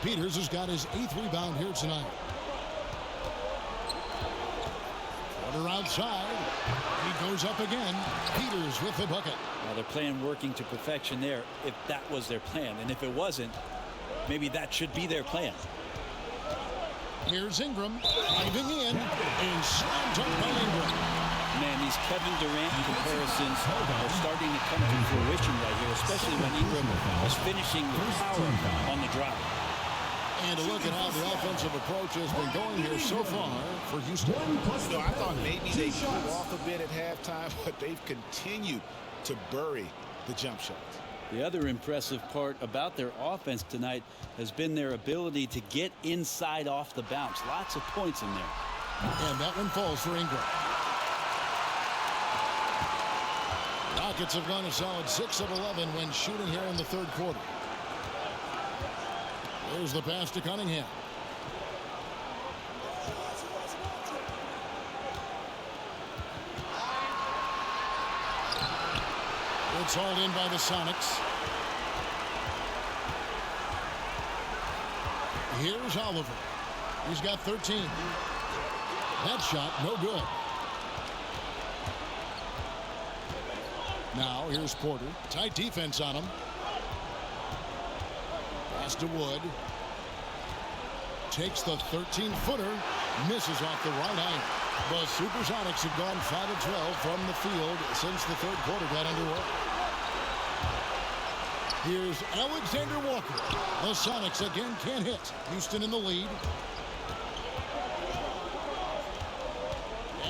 Peters has got his 8th rebound here tonight. Porter outside. He goes up again. Peters with the bucket. Well, they're playing working to perfection there if that was their plan. And if it wasn't, maybe that should be their plan. Here's Ingram driving in and slammed up by Ingram. Man, these Kevin Durant comparisons are starting to come to fruition right here, especially when Ingram is finishing with power on the drive. And a look at how the offensive approach has been going here so far for Houston. You know, I thought maybe they cooled off a bit at halftime, but they've continued to bury the jump shots. The other impressive part about their offense tonight has been their ability to get inside off the bounce. Lots of points in there. And that one falls for Ingram. Rockets have gone a solid 6 of 11 when shooting here in the third quarter. There's the pass to Cunningham. It's hauled in by the Sonics. Here's Oliver. He's got 13. That shot, no good. Now, here's Porter. Tight defense on him. Pass to Wood. Takes the 13-footer. Misses off the right eye. The SuperSonics have gone 5 of 12 from the field since the third quarter got underway. Here's Alexander Walker. The Sonics again can't hit. Houston in the lead.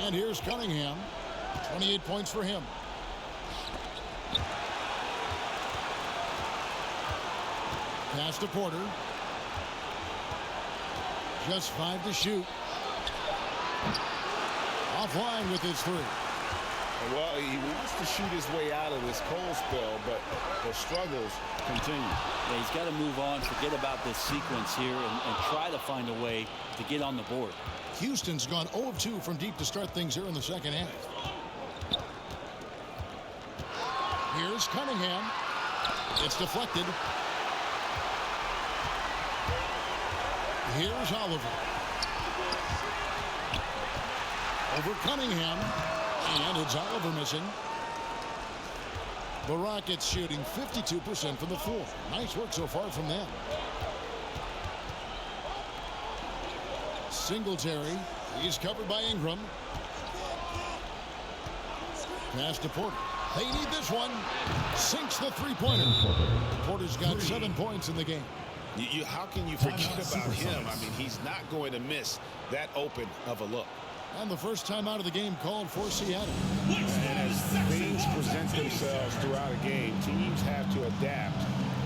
And here's Cunningham. 28 points for him. Pass to Porter. Just 5 to shoot. Offline with his 3. Well, he wants to shoot his way out of this cold spell, but the struggles continue. Yeah, he's got to move on, forget about this sequence here, and try to find a way to get on the board. Houston's gone 0 of 2 from deep to start things here in the second half. Here's Cunningham. It's deflected. Here's Oliver. Over Cunningham. And it's Oliver missing. The Rockets shooting 52% from the floor. Nice work so far from them. Singletary. He's covered by Ingram. Pass to Porter. They need this one. Sinks the three-pointer. Porter's got 7 points in the game. How can you forget about him? I mean, he's not going to miss that open of a look. And the first time out of the game called for Seattle. And as things present themselves throughout a game, teams have to adapt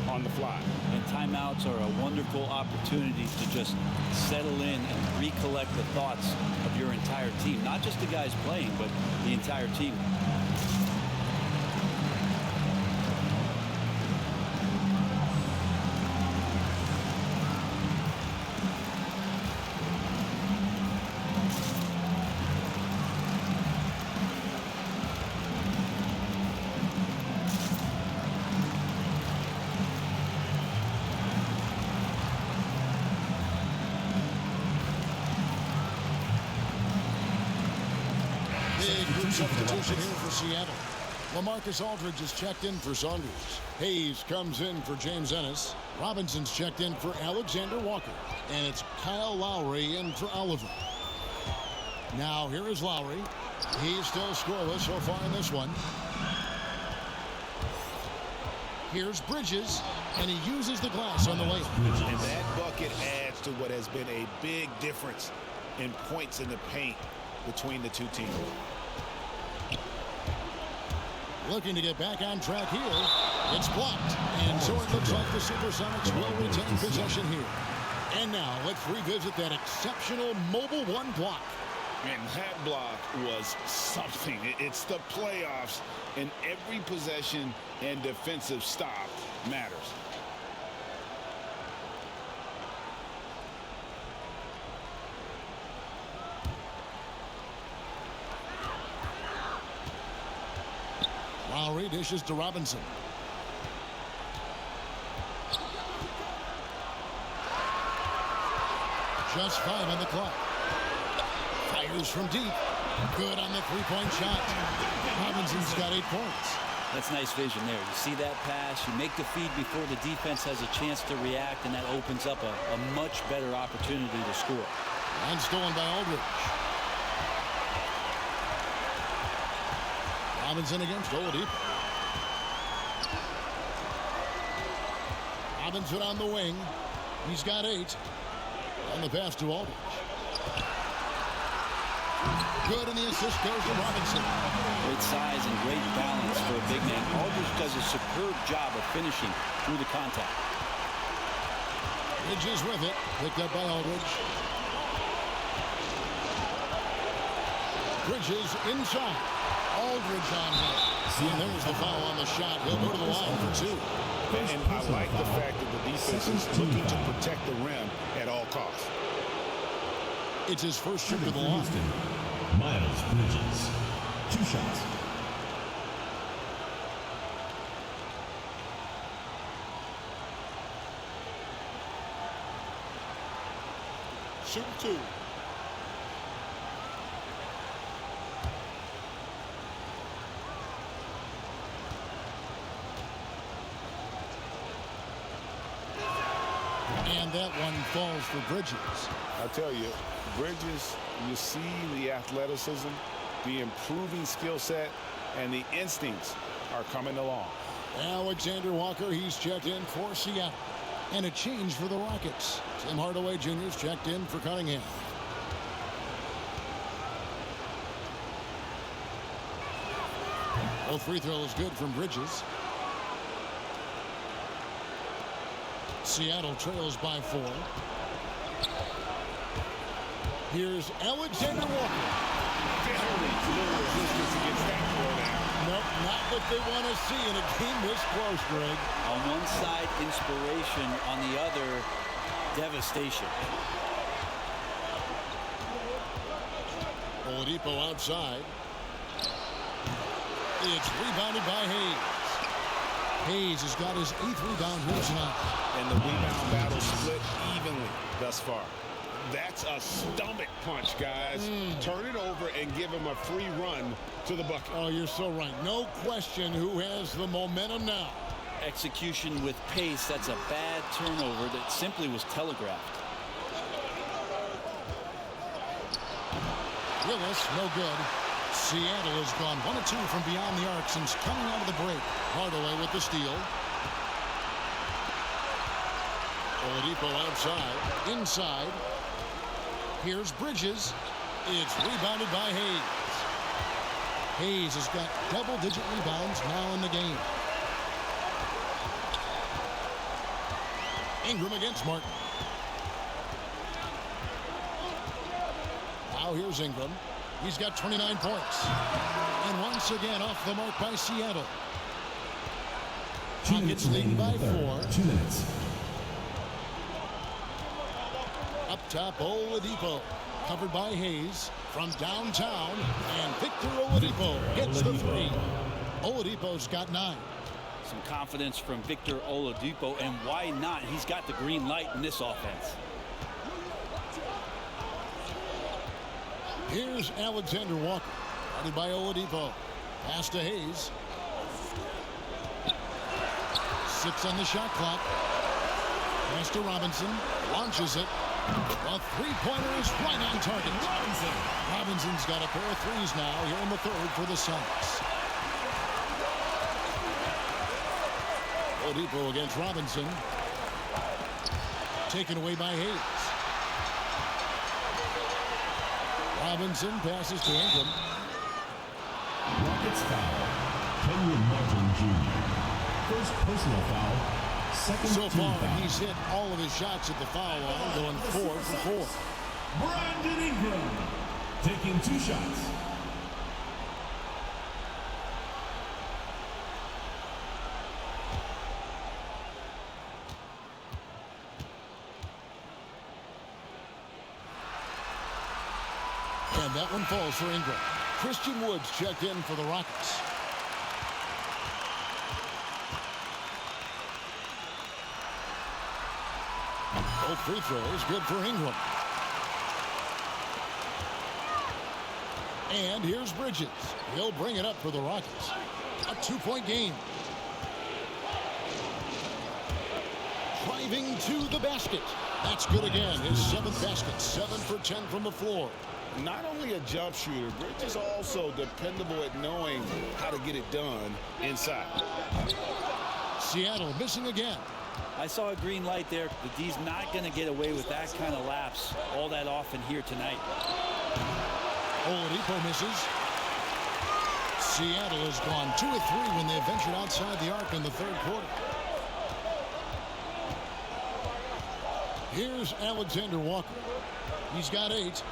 on the fly. And timeouts are a wonderful opportunity to just settle in and recollect the thoughts of your entire team. Not just the guys playing, but the entire team. Substitution here for Seattle. LaMarcus Aldridge is checked in for Saunders. Hayes comes in for James Ennis. Robinson's checked in for Alexander Walker. And it's Kyle Lowry in for Oliver. Now here is Lowry. He's still scoreless so far in this one. Here's Bridges, and he uses the glass on the layup. And that bucket adds to what has been a big difference in points in the paint between the two teams. Looking to get back on track here. It's blocked. And so it looks like the SuperSonics will retain possession here. And now let's revisit that exceptional mobile one block. And that block was something. It's the playoffs, and every possession and defensive stop matters. Lowry dishes to Robinson. Just 5 on the clock. Fires from deep. Good on the three-point shot. Robinson's got 8 points. That's nice vision there. You see that pass, you make the feed before the defense has a chance to react, and that opens up a much better opportunity to score. And stolen by Aldridge. Robinson against Oladipo. Robinson on the wing. He's got 8. And the pass to Aldridge. Good, and the assist goes to Robinson. Great size and great balance for a big man. Aldridge does a superb job of finishing through the contact. Bridges with it. Picked up by Aldridge. Bridges inside. Aldridge on him. And there's the foul on the shot. He'll go to the line for 2. And I like the fact that the defense is looking to protect the rim at all costs. It's his first trip to the line. Miles Bridges. 2 shots. Shoot 2. And that one falls for Bridges. I'll tell you, Bridges, you see the athleticism, the improving skill set, and the instincts are coming along. Alexander Walker, he's checked in for Seattle. And a change for the Rockets. Tim Hardaway Jr.'s checked in for Cunningham. Both free throws good from Bridges. Seattle trails by 4. Here's Alexander Walker. Little resistance against that throw now. Nope, not what they want to see in a game this close, Greg. On one side, inspiration. On the other, devastation. Oladipo outside. It's rebounded by Hayes. Hayes has got his 8th rebound here tonight. And the rebound battle split evenly thus far. That's a stomach punch, guys. Turn it over and give him a free run to the bucket. Oh, you're so right. No question who has the momentum now. Execution with pace. That's a bad turnover that simply was telegraphed. Willis, no good. Seattle has gone 1 of 2 from beyond the arc since coming out of the break. Hardaway with the steal. Oladipo outside. Inside. Here's Bridges. It's rebounded by Hayes. Hayes has got double-digit rebounds now in the game. Ingram against Martin. Now here's Ingram. He's got 29 points. And once again off the mark by Seattle. Rockets leading by 4. 2 minutes. Up top, Oladipo. Covered by Hayes from downtown. And Victor Oladipo gets the 3. Oladipo's got 9. Some confidence from Victor Oladipo, and why not? He's got the green light in this offense. Here's Alexander Walker. Guarded by Oladipo. Pass to Hayes. 6 on the shot clock. Pass to Robinson. Launches it. A three-pointer is right on target. Robinson's got a pair of threes now here in the 3rd for the Sonics. Oladipo against Robinson. Taken away by Hayes. Robinson passes to Ingram. Rockets foul. Kenyon Martin Jr. First personal foul. Second So far, foul. he's hit all of his shots at the foul line, going 4 for 4. Brandon Ingram taking 2 shots. And that one falls for Ingram. Christian Woods checked in for the Rockets. Both free throws good for Ingram. And here's Bridges. He'll bring it up for the Rockets. A 2-point game. Driving to the basket. That's good again. His 7th basket. 7 for 10 from the floor. Not only a jump shooter, Bridges also dependable at knowing how to get it done inside. Seattle missing again. I saw a green light there. The D's not going to get away with that kind of lapse all that often here tonight. Oladipo misses. Seattle has gone 2 of 3 when they ventured outside the arc in the 3rd quarter. Here's Alexander Walker. He's got 8.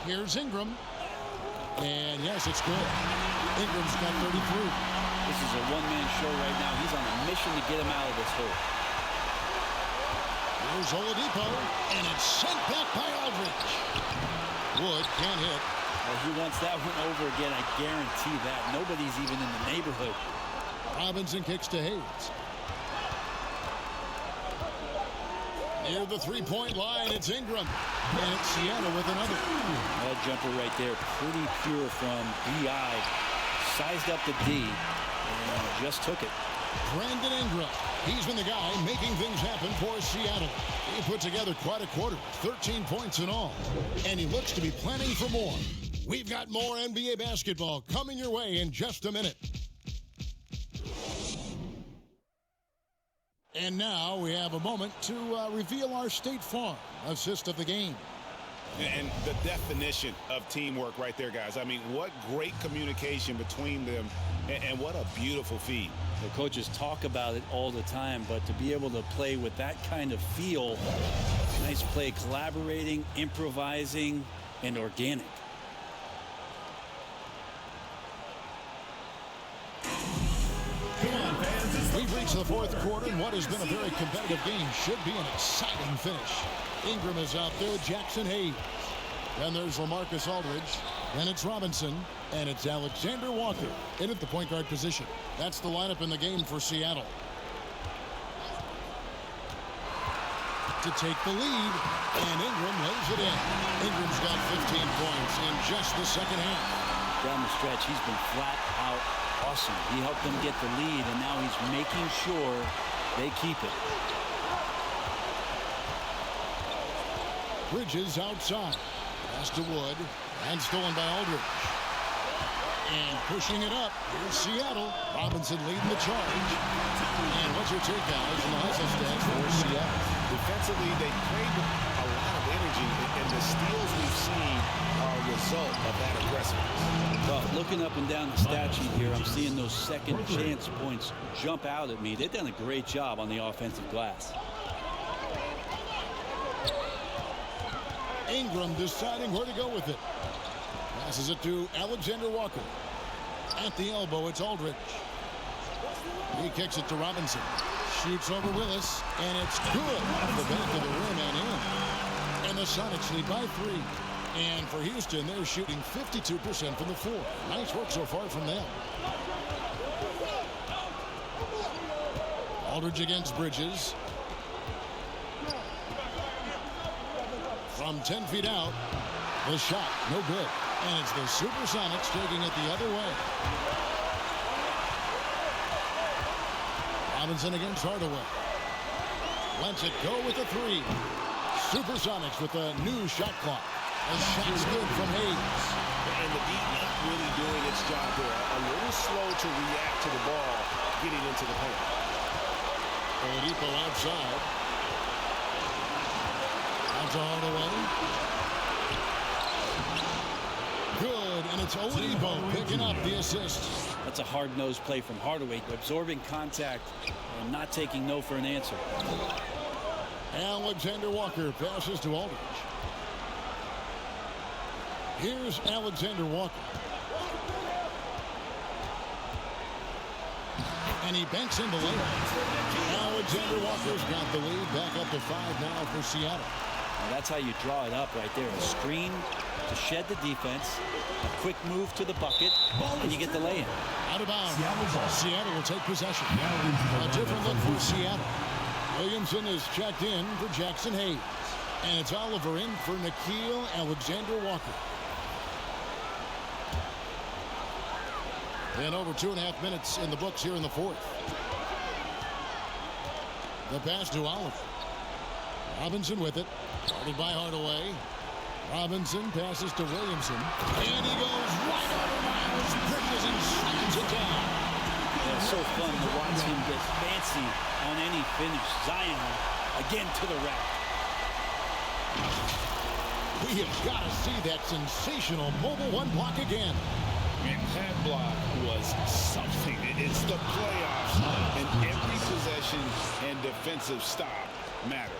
Here's Ingram. And yes, it's good. Ingram's got 33. This is a one-man show right now. He's on a mission to get him out of this hole. Here's Oladipo, and it's sent back by Aldridge. Wood can't hit. Well, he wants that one over again, I guarantee that. Nobody's even in the neighborhood. Robinson kicks to Hayes. Near the three-point line, it's Ingram. And it's Seattle with another. That jumper right there, pretty pure from B.I. Sized up the D and just took it. Brandon Ingram He's been the guy making things happen for Seattle. He put together quite a quarter, 13 points in all, and he looks to be planning for more. We've got more NBA basketball coming your way in just a minute. And now we have a moment to reveal our State Farm assist of the game. And the definition of teamwork right there, guys. I mean, what great communication between them, and what a beautiful feed. The coaches talk about it all the time, but to be able to play with that kind of feel, nice play, collaborating, improvising, and organic. We've reached the fourth quarter, and what has been a very competitive game should be an exciting finish. Ingram is out there, Jackson Hayes. Then there's LaMarcus Aldridge. Then it's Robinson, and it's Alexander Walker in at the point guard position. That's the lineup in the game for Seattle. To take the lead, and Ingram lays it in. Ingram's got 15 points in just the second half. Down the stretch, he's been flat out awesome. He helped them get the lead, and now he's making sure they keep it. Bridges outside. Pass to Wood, and stolen by Aldridge. And pushing it up, here's Seattle. Robinson leading the charge. And what's your take, guys, on the hustle stats for Seattle? Defensively, they played with a lot of energy, and the steals we've seen are a result of that aggressiveness. Well, looking up and down the stat sheet here, I'm seeing those second chance points jump out at me. They've done a great job on the offensive glass. Ingram deciding where to go with it. Passes it to Alexander Walker. At the elbow, it's Aldridge. He kicks it to Robinson. Shoots over Willis, and it's good off the back of the rim and in. And the Sonics lead by 3. And for Houston, they're shooting 52% from the floor. Nice work so far from them. Aldridge against Bridges. From 10 feet out, the shot, no good. And it's the SuperSonics taking it the other way. Robinson against Hardaway. Lets it go with a 3. SuperSonics with a new shot clock. The shot's good from Hayes. And the beat not really doing its job there. A little slow to react to the ball getting into the paint. Oladipo outside. Out to Hardaway. Good, and it's Oladipo picking up the assist. That's a hard-nosed play from Hardaway, absorbing contact and not taking no for an answer. Alexander Walker passes to Aldridge. Here's Alexander Walker. And he banks in the layup. Alexander Walker's got the lead, back up to 5 now for Seattle. And that's how you draw it up right there. A screen to shed the defense, a quick move to the bucket, and you get the lay-in. Out of bounds. Seattle will take possession. A different look for Seattle. Williamson is checked in for Jackson Hayes. And it's Oliver in for Nickeil Alexander Walker. And over 2.5 minutes in the books here in the fourth. The pass to Oliver. Robinson with it. Guarded by Hardaway. Robinson passes to Williamson. And he goes right over Miles Bridges and slams it down. Yeah, it's so fun to watch him get fancy on any finish. Zion again to the rack. We have got to see that sensational mobile one block again. And that block was something. It's the playoffs, and every possession and defensive stop matters.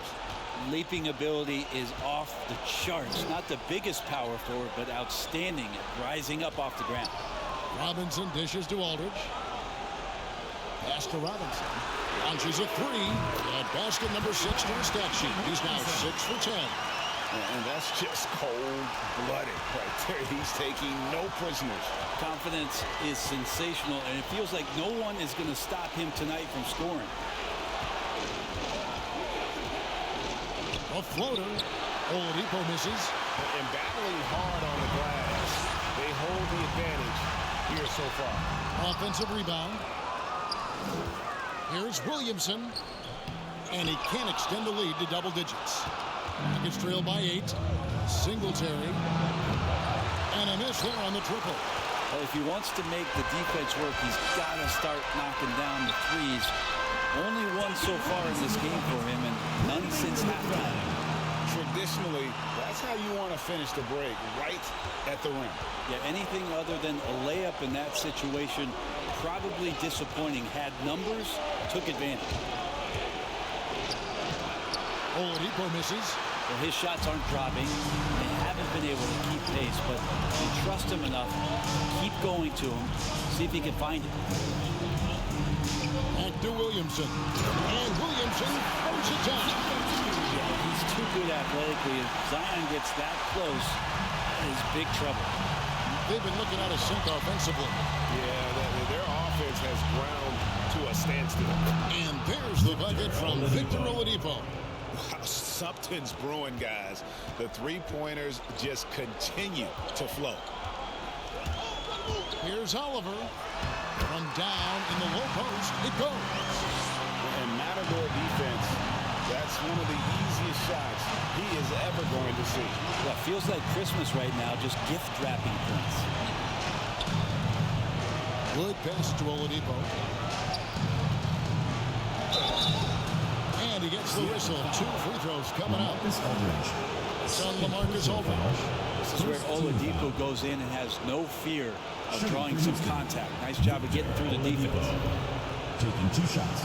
Leaping ability is off the charts. Not the biggest power forward, but outstanding at rising up off the ground. Robinson dishes to Aldridge. Pass to Robinson. Launches a 3. At basket number 6 to the stat sheet. He's now 6 for 10. And that's just cold-blooded right there. He's taking no prisoners. Confidence is sensational, and it feels like no one is going to stop him tonight from scoring. A floater. Oladipo misses. And battling hard on the glass. They hold the advantage here so far. Offensive rebound. Here's Williamson. And he can't extend the lead to double digits. Rockets trail by 8. Singletary. And a miss there on the triple. Well, if he wants to make the defense work, he's got to start knocking down the threes. Only one so far in this game for him, and none since halftime. Traditionally, that's how you want to finish the break, right at the rim. Yeah, anything other than a layup in that situation, probably disappointing. Had numbers, took advantage. Oladipo misses. Well, his shots aren't dropping. They haven't been able to keep pace, but you trust him enough. Keep going to him. See if he can find it. Back to Williamson. And Williamson throws it down. Yeah, he's too good athletically. If Zion gets that close, he's big trouble. They've been looking out of sync offensively. Yeah, their offense has ground to a standstill. And there's the bucket from Victor Oladipo. Wow, something's brewing, guys. The three-pointers just continue to flow. Here's Oliver. From down in the low post, it goes. And Matador defense, that's one of the easiest shots he is ever going to see. Well, it feels like Christmas right now, just gift-wrapping points. Good pass to Oladipo. And he gets the whistle. 2 free throws coming up. It's on LaMarcus Aldridge. This is where Oladipo goes in and has no fear of drawing some contact. Nice job of getting through the defense. Taking 2 shots.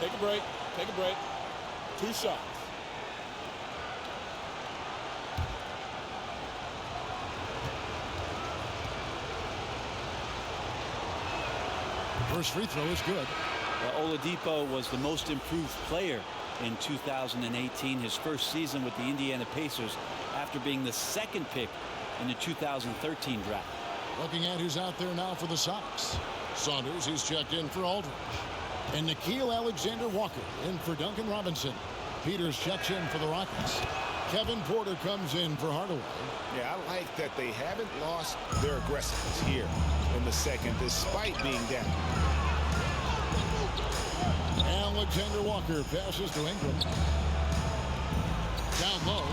Take a break. Take a break. 2 shots. First free throw is good. Oladipo was the most improved player in 2018, his first season with the Indiana Pacers after being the second pick in the 2013 draft. Looking at who's out there now for the Sox. Saunders, who's checked in for Aldridge. And Nickeil Alexander-Walker in for Duncan Robinson. Peters checks in for the Rockets. Kevin Porter comes in for Hardaway. Yeah, I like that they haven't lost their aggressiveness here in the second, despite being down. Alexander Walker passes to Ingram. Down low.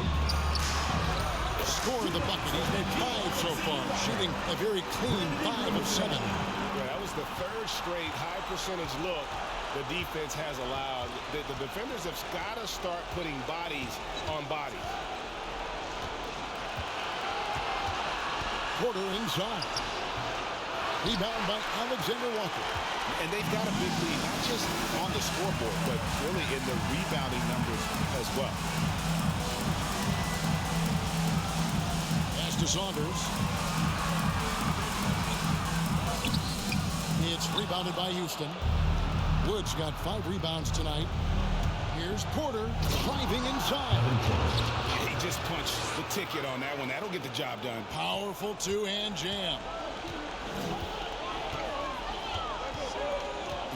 Scored the bucket. He's made 5 so far, shooting a very clean 5 of 7. Yeah, that was the 3rd straight high percentage look the defense has allowed. The defenders have got to start putting bodies on bodies. Porter inside. Rebound by Alexander Walker. And they've got a big lead, not just on the scoreboard, but really in the rebounding numbers as well. Pass to Saunders. It's rebounded by Houston. Woods got 5 rebounds tonight. Here's Porter driving inside. He just punched the ticket on that one. That'll get the job done. Powerful 2-hand jam.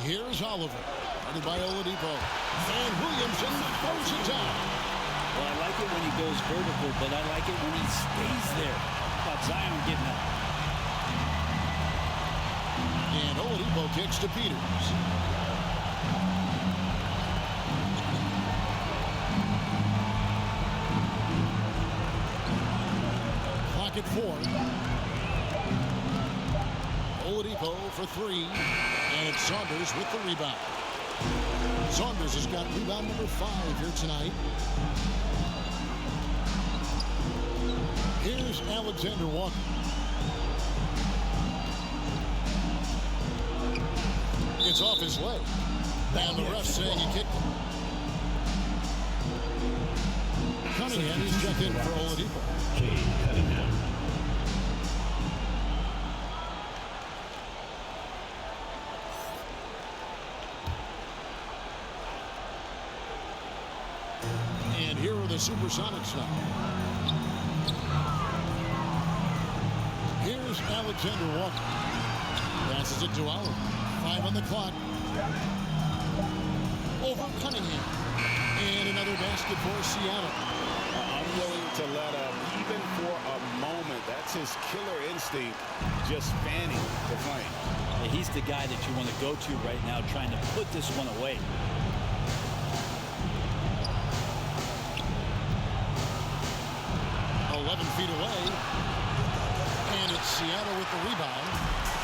Here's Oliver. Guarded by Oladipo. And Williamson throws it down. Well, I like it when he goes vertical, but I like it when he stays there. How about Zion getting up? And Oladipo kicks to Peters. Clock at 4. Oladipo for 3. And it's Saunders with the rebound. Saunders has got rebound number 5 here tonight. Here's Alexander Walker. It's off his leg. And the ref saying he kicked it. Cunningham is checked in for Oladipo. Cade Cunningham. And here are the SuperSonics now. Here's Alexander Walker. Passes it to Oliver. 5 on the clock. Over Cunningham. And another basket for Seattle. I'm willing to let up, even for a moment. That That's his killer instinct, just fanning the flame. Yeah, he's the guy that you want to go to right now, trying to put this one away. Feet away, and it's Seattle with the rebound.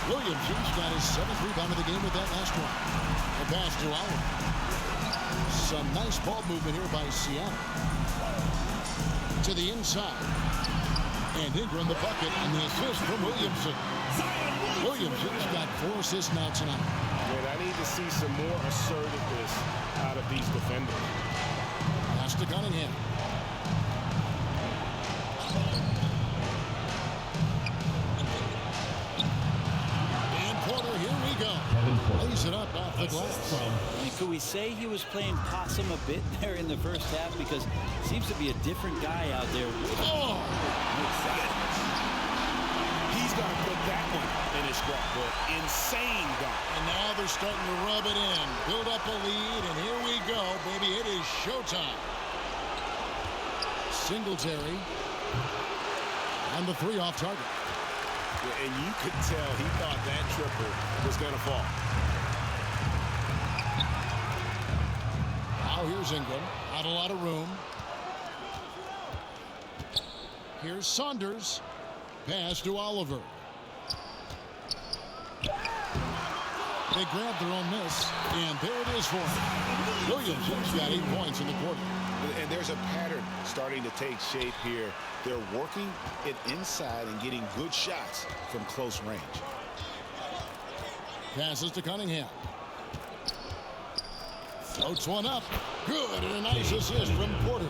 Williamson's got his 7th rebound of the game with that last one. The pass to Allen. Some nice ball movement here by Seattle. To the inside. And Ingram the bucket and the assist from Williamson. Williamson's got 4 assists now tonight. Man, I need to see some more assertiveness out of these defenders. Pass to Cunningham. Lays it up off the glass. I mean, could we say he was playing possum a bit there in the first half? Because it seems to be a different guy out there. Oh! He's going to put that one in his scrapbook. Insane dunk. And now they're starting to rub it in. Build up a lead, and here we go, baby. It is showtime. Singletary. And the 3 off target. Yeah, and you could tell he thought that triple was going to fall. Now here's Ingram. Not a lot of room. Here's Saunders. Pass to Oliver. They grabbed their own miss, and there it is for him. Williamson's got 8 points in the quarter. And there's a pattern starting to take shape here. They're working it inside and getting good shots from close range. Passes to Cunningham. Floats one up. Good, and a nice assist from Porter.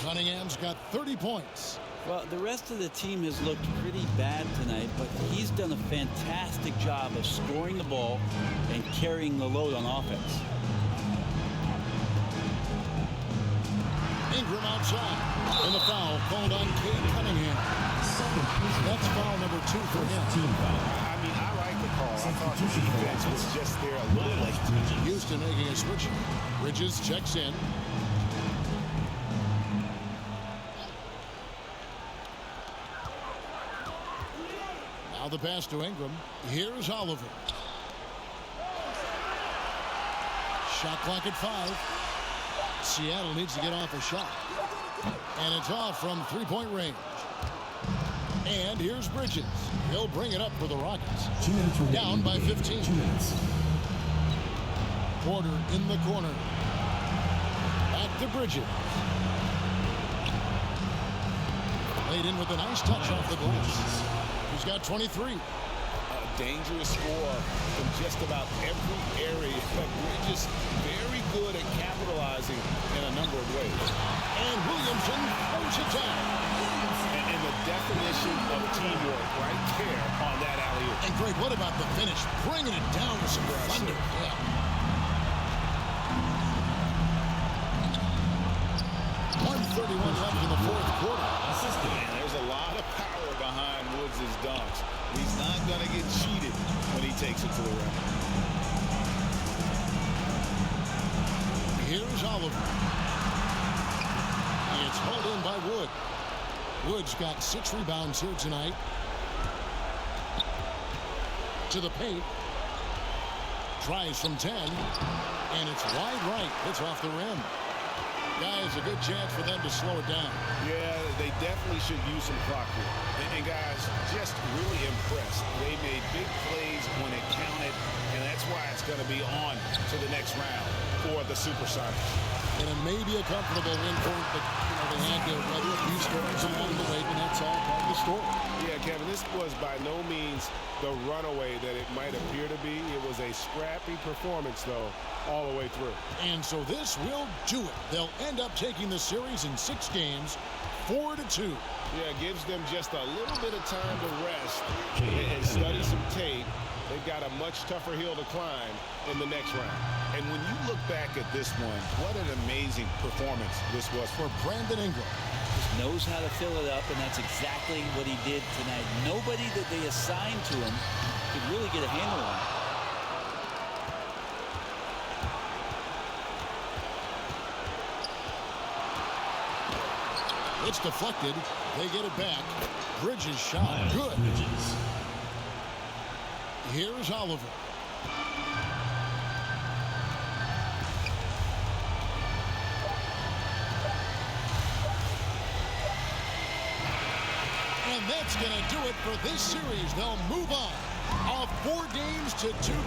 Cunningham's got 30 points. Well, the rest of the team has looked pretty bad tonight, but he's done a fantastic job of scoring the ball and carrying the load on offense. Ingram outside, and the foul called on Cade Cunningham. That's foul number 2 for him. I mean, I like the call. I thought the defense was just there a little late. Houston making a switch. Bridges checks in. Now the pass to Ingram. Here's Oliver. Shot clock at 5. Seattle needs to get off a shot. And it's off from 3-point range. And here's Bridges. He'll bring it up for the Rockets. 2 minutes remaining. Down by 15. 2 minutes. Porter in the corner. Back to Bridges. Laid in with a nice touch off the glass. He's got 23. A dangerous score from just about every area. Bridges very good at capitalizing in a number of ways. And Williamson throws it down. And the definition of teamwork right there on that alley-oop. And Greg, what about the finish? Bringing it down with some thunder. Yeah. .131 left in the 4th quarter. Man, there's a lot of power behind Woods' dunks. He's not going to get cheated when he takes it to the rim. Here's Oliver. It's hauled in by Wood. Wood's got 6 rebounds here tonight. To the paint. Tries from 10. And it's wide right. It's off the rim. Guys, a good chance for them to slow it down. Yeah, they definitely should use some clock here. And guys, just really impressed. They made big plays when it counted, and that's why it's going to be on to the next round for the SuperSonics. And it may be a comfortable win for them, but they had to weather a few storms along the way, and that's all part of the story. Yeah, Kevin, this was by no means the runaway that it might appear to be. It was a scrappy performance, though, all the way through. And so this will do it. They'll end up taking the series in 6 games, 4-2. Yeah, it gives them just a little bit of time to rest and study some tape. They've got a much tougher hill to climb in the next round. And when you look back at this one, what an amazing performance this was for Brandon Ingram. Just knows how to fill it up, and that's exactly what he did tonight. Nobody that they assigned to him could really get a handle on it. It's deflected. They get it back. Bridges shot. Good. Here's Oliver. And that's going to do it for this series. They'll move on. A 4-2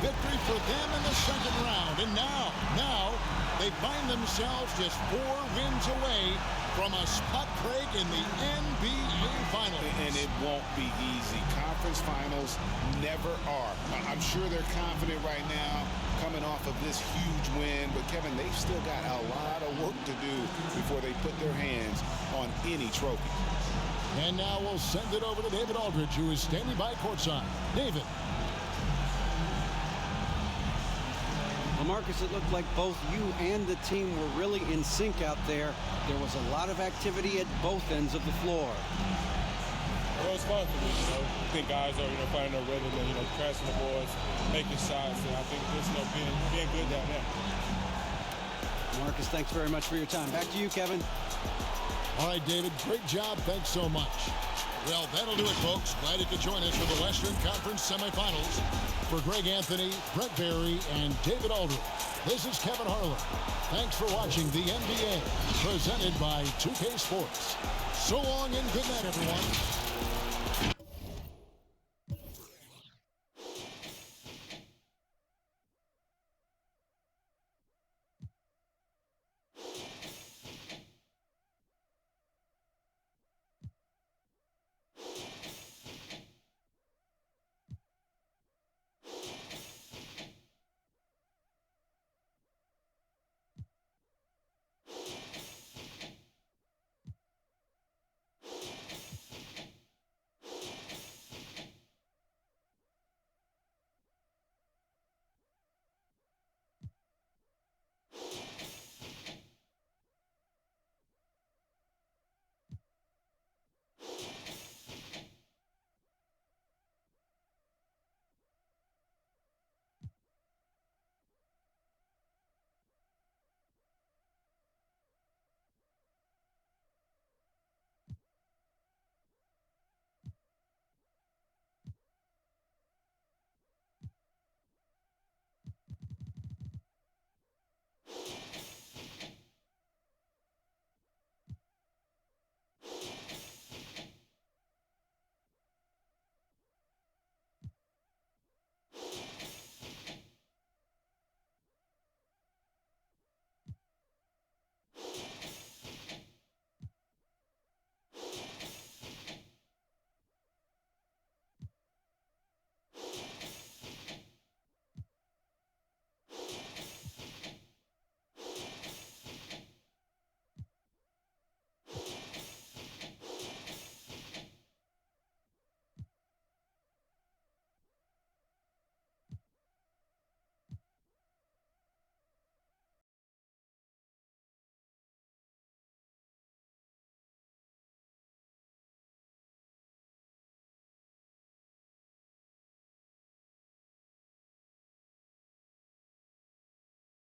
victory for them in the second round. And now they find themselves just 4 wins away from a spot break in the NBA Finals. And it won't be easy. Conference finals never are. I'm sure they're confident right now coming off of this huge win. But, Kevin, they've still got a lot of work to do before they put their hands on any trophy. And now we'll send it over to David Aldridge, who is standing by courtside. David. Well, Marcus, it looked like both you and the team were really in sync out there. There was a lot of activity at both ends of the floor. Well, it's fun for me, I think guys are, finding their rhythm and, crashing the boards, making shots, and I think just, being good down there. Marcus, thanks very much for your time. Back to you, Kevin. All right, David, great job. Thanks so much. Well, that'll do it, folks. Glad you could join us for the Western Conference Semifinals. For Greg Anthony, Brett Barry, and David Aldridge, this is Kevin Harlan. Thanks for watching the NBA, presented by 2K Sports. So long and good night, everyone.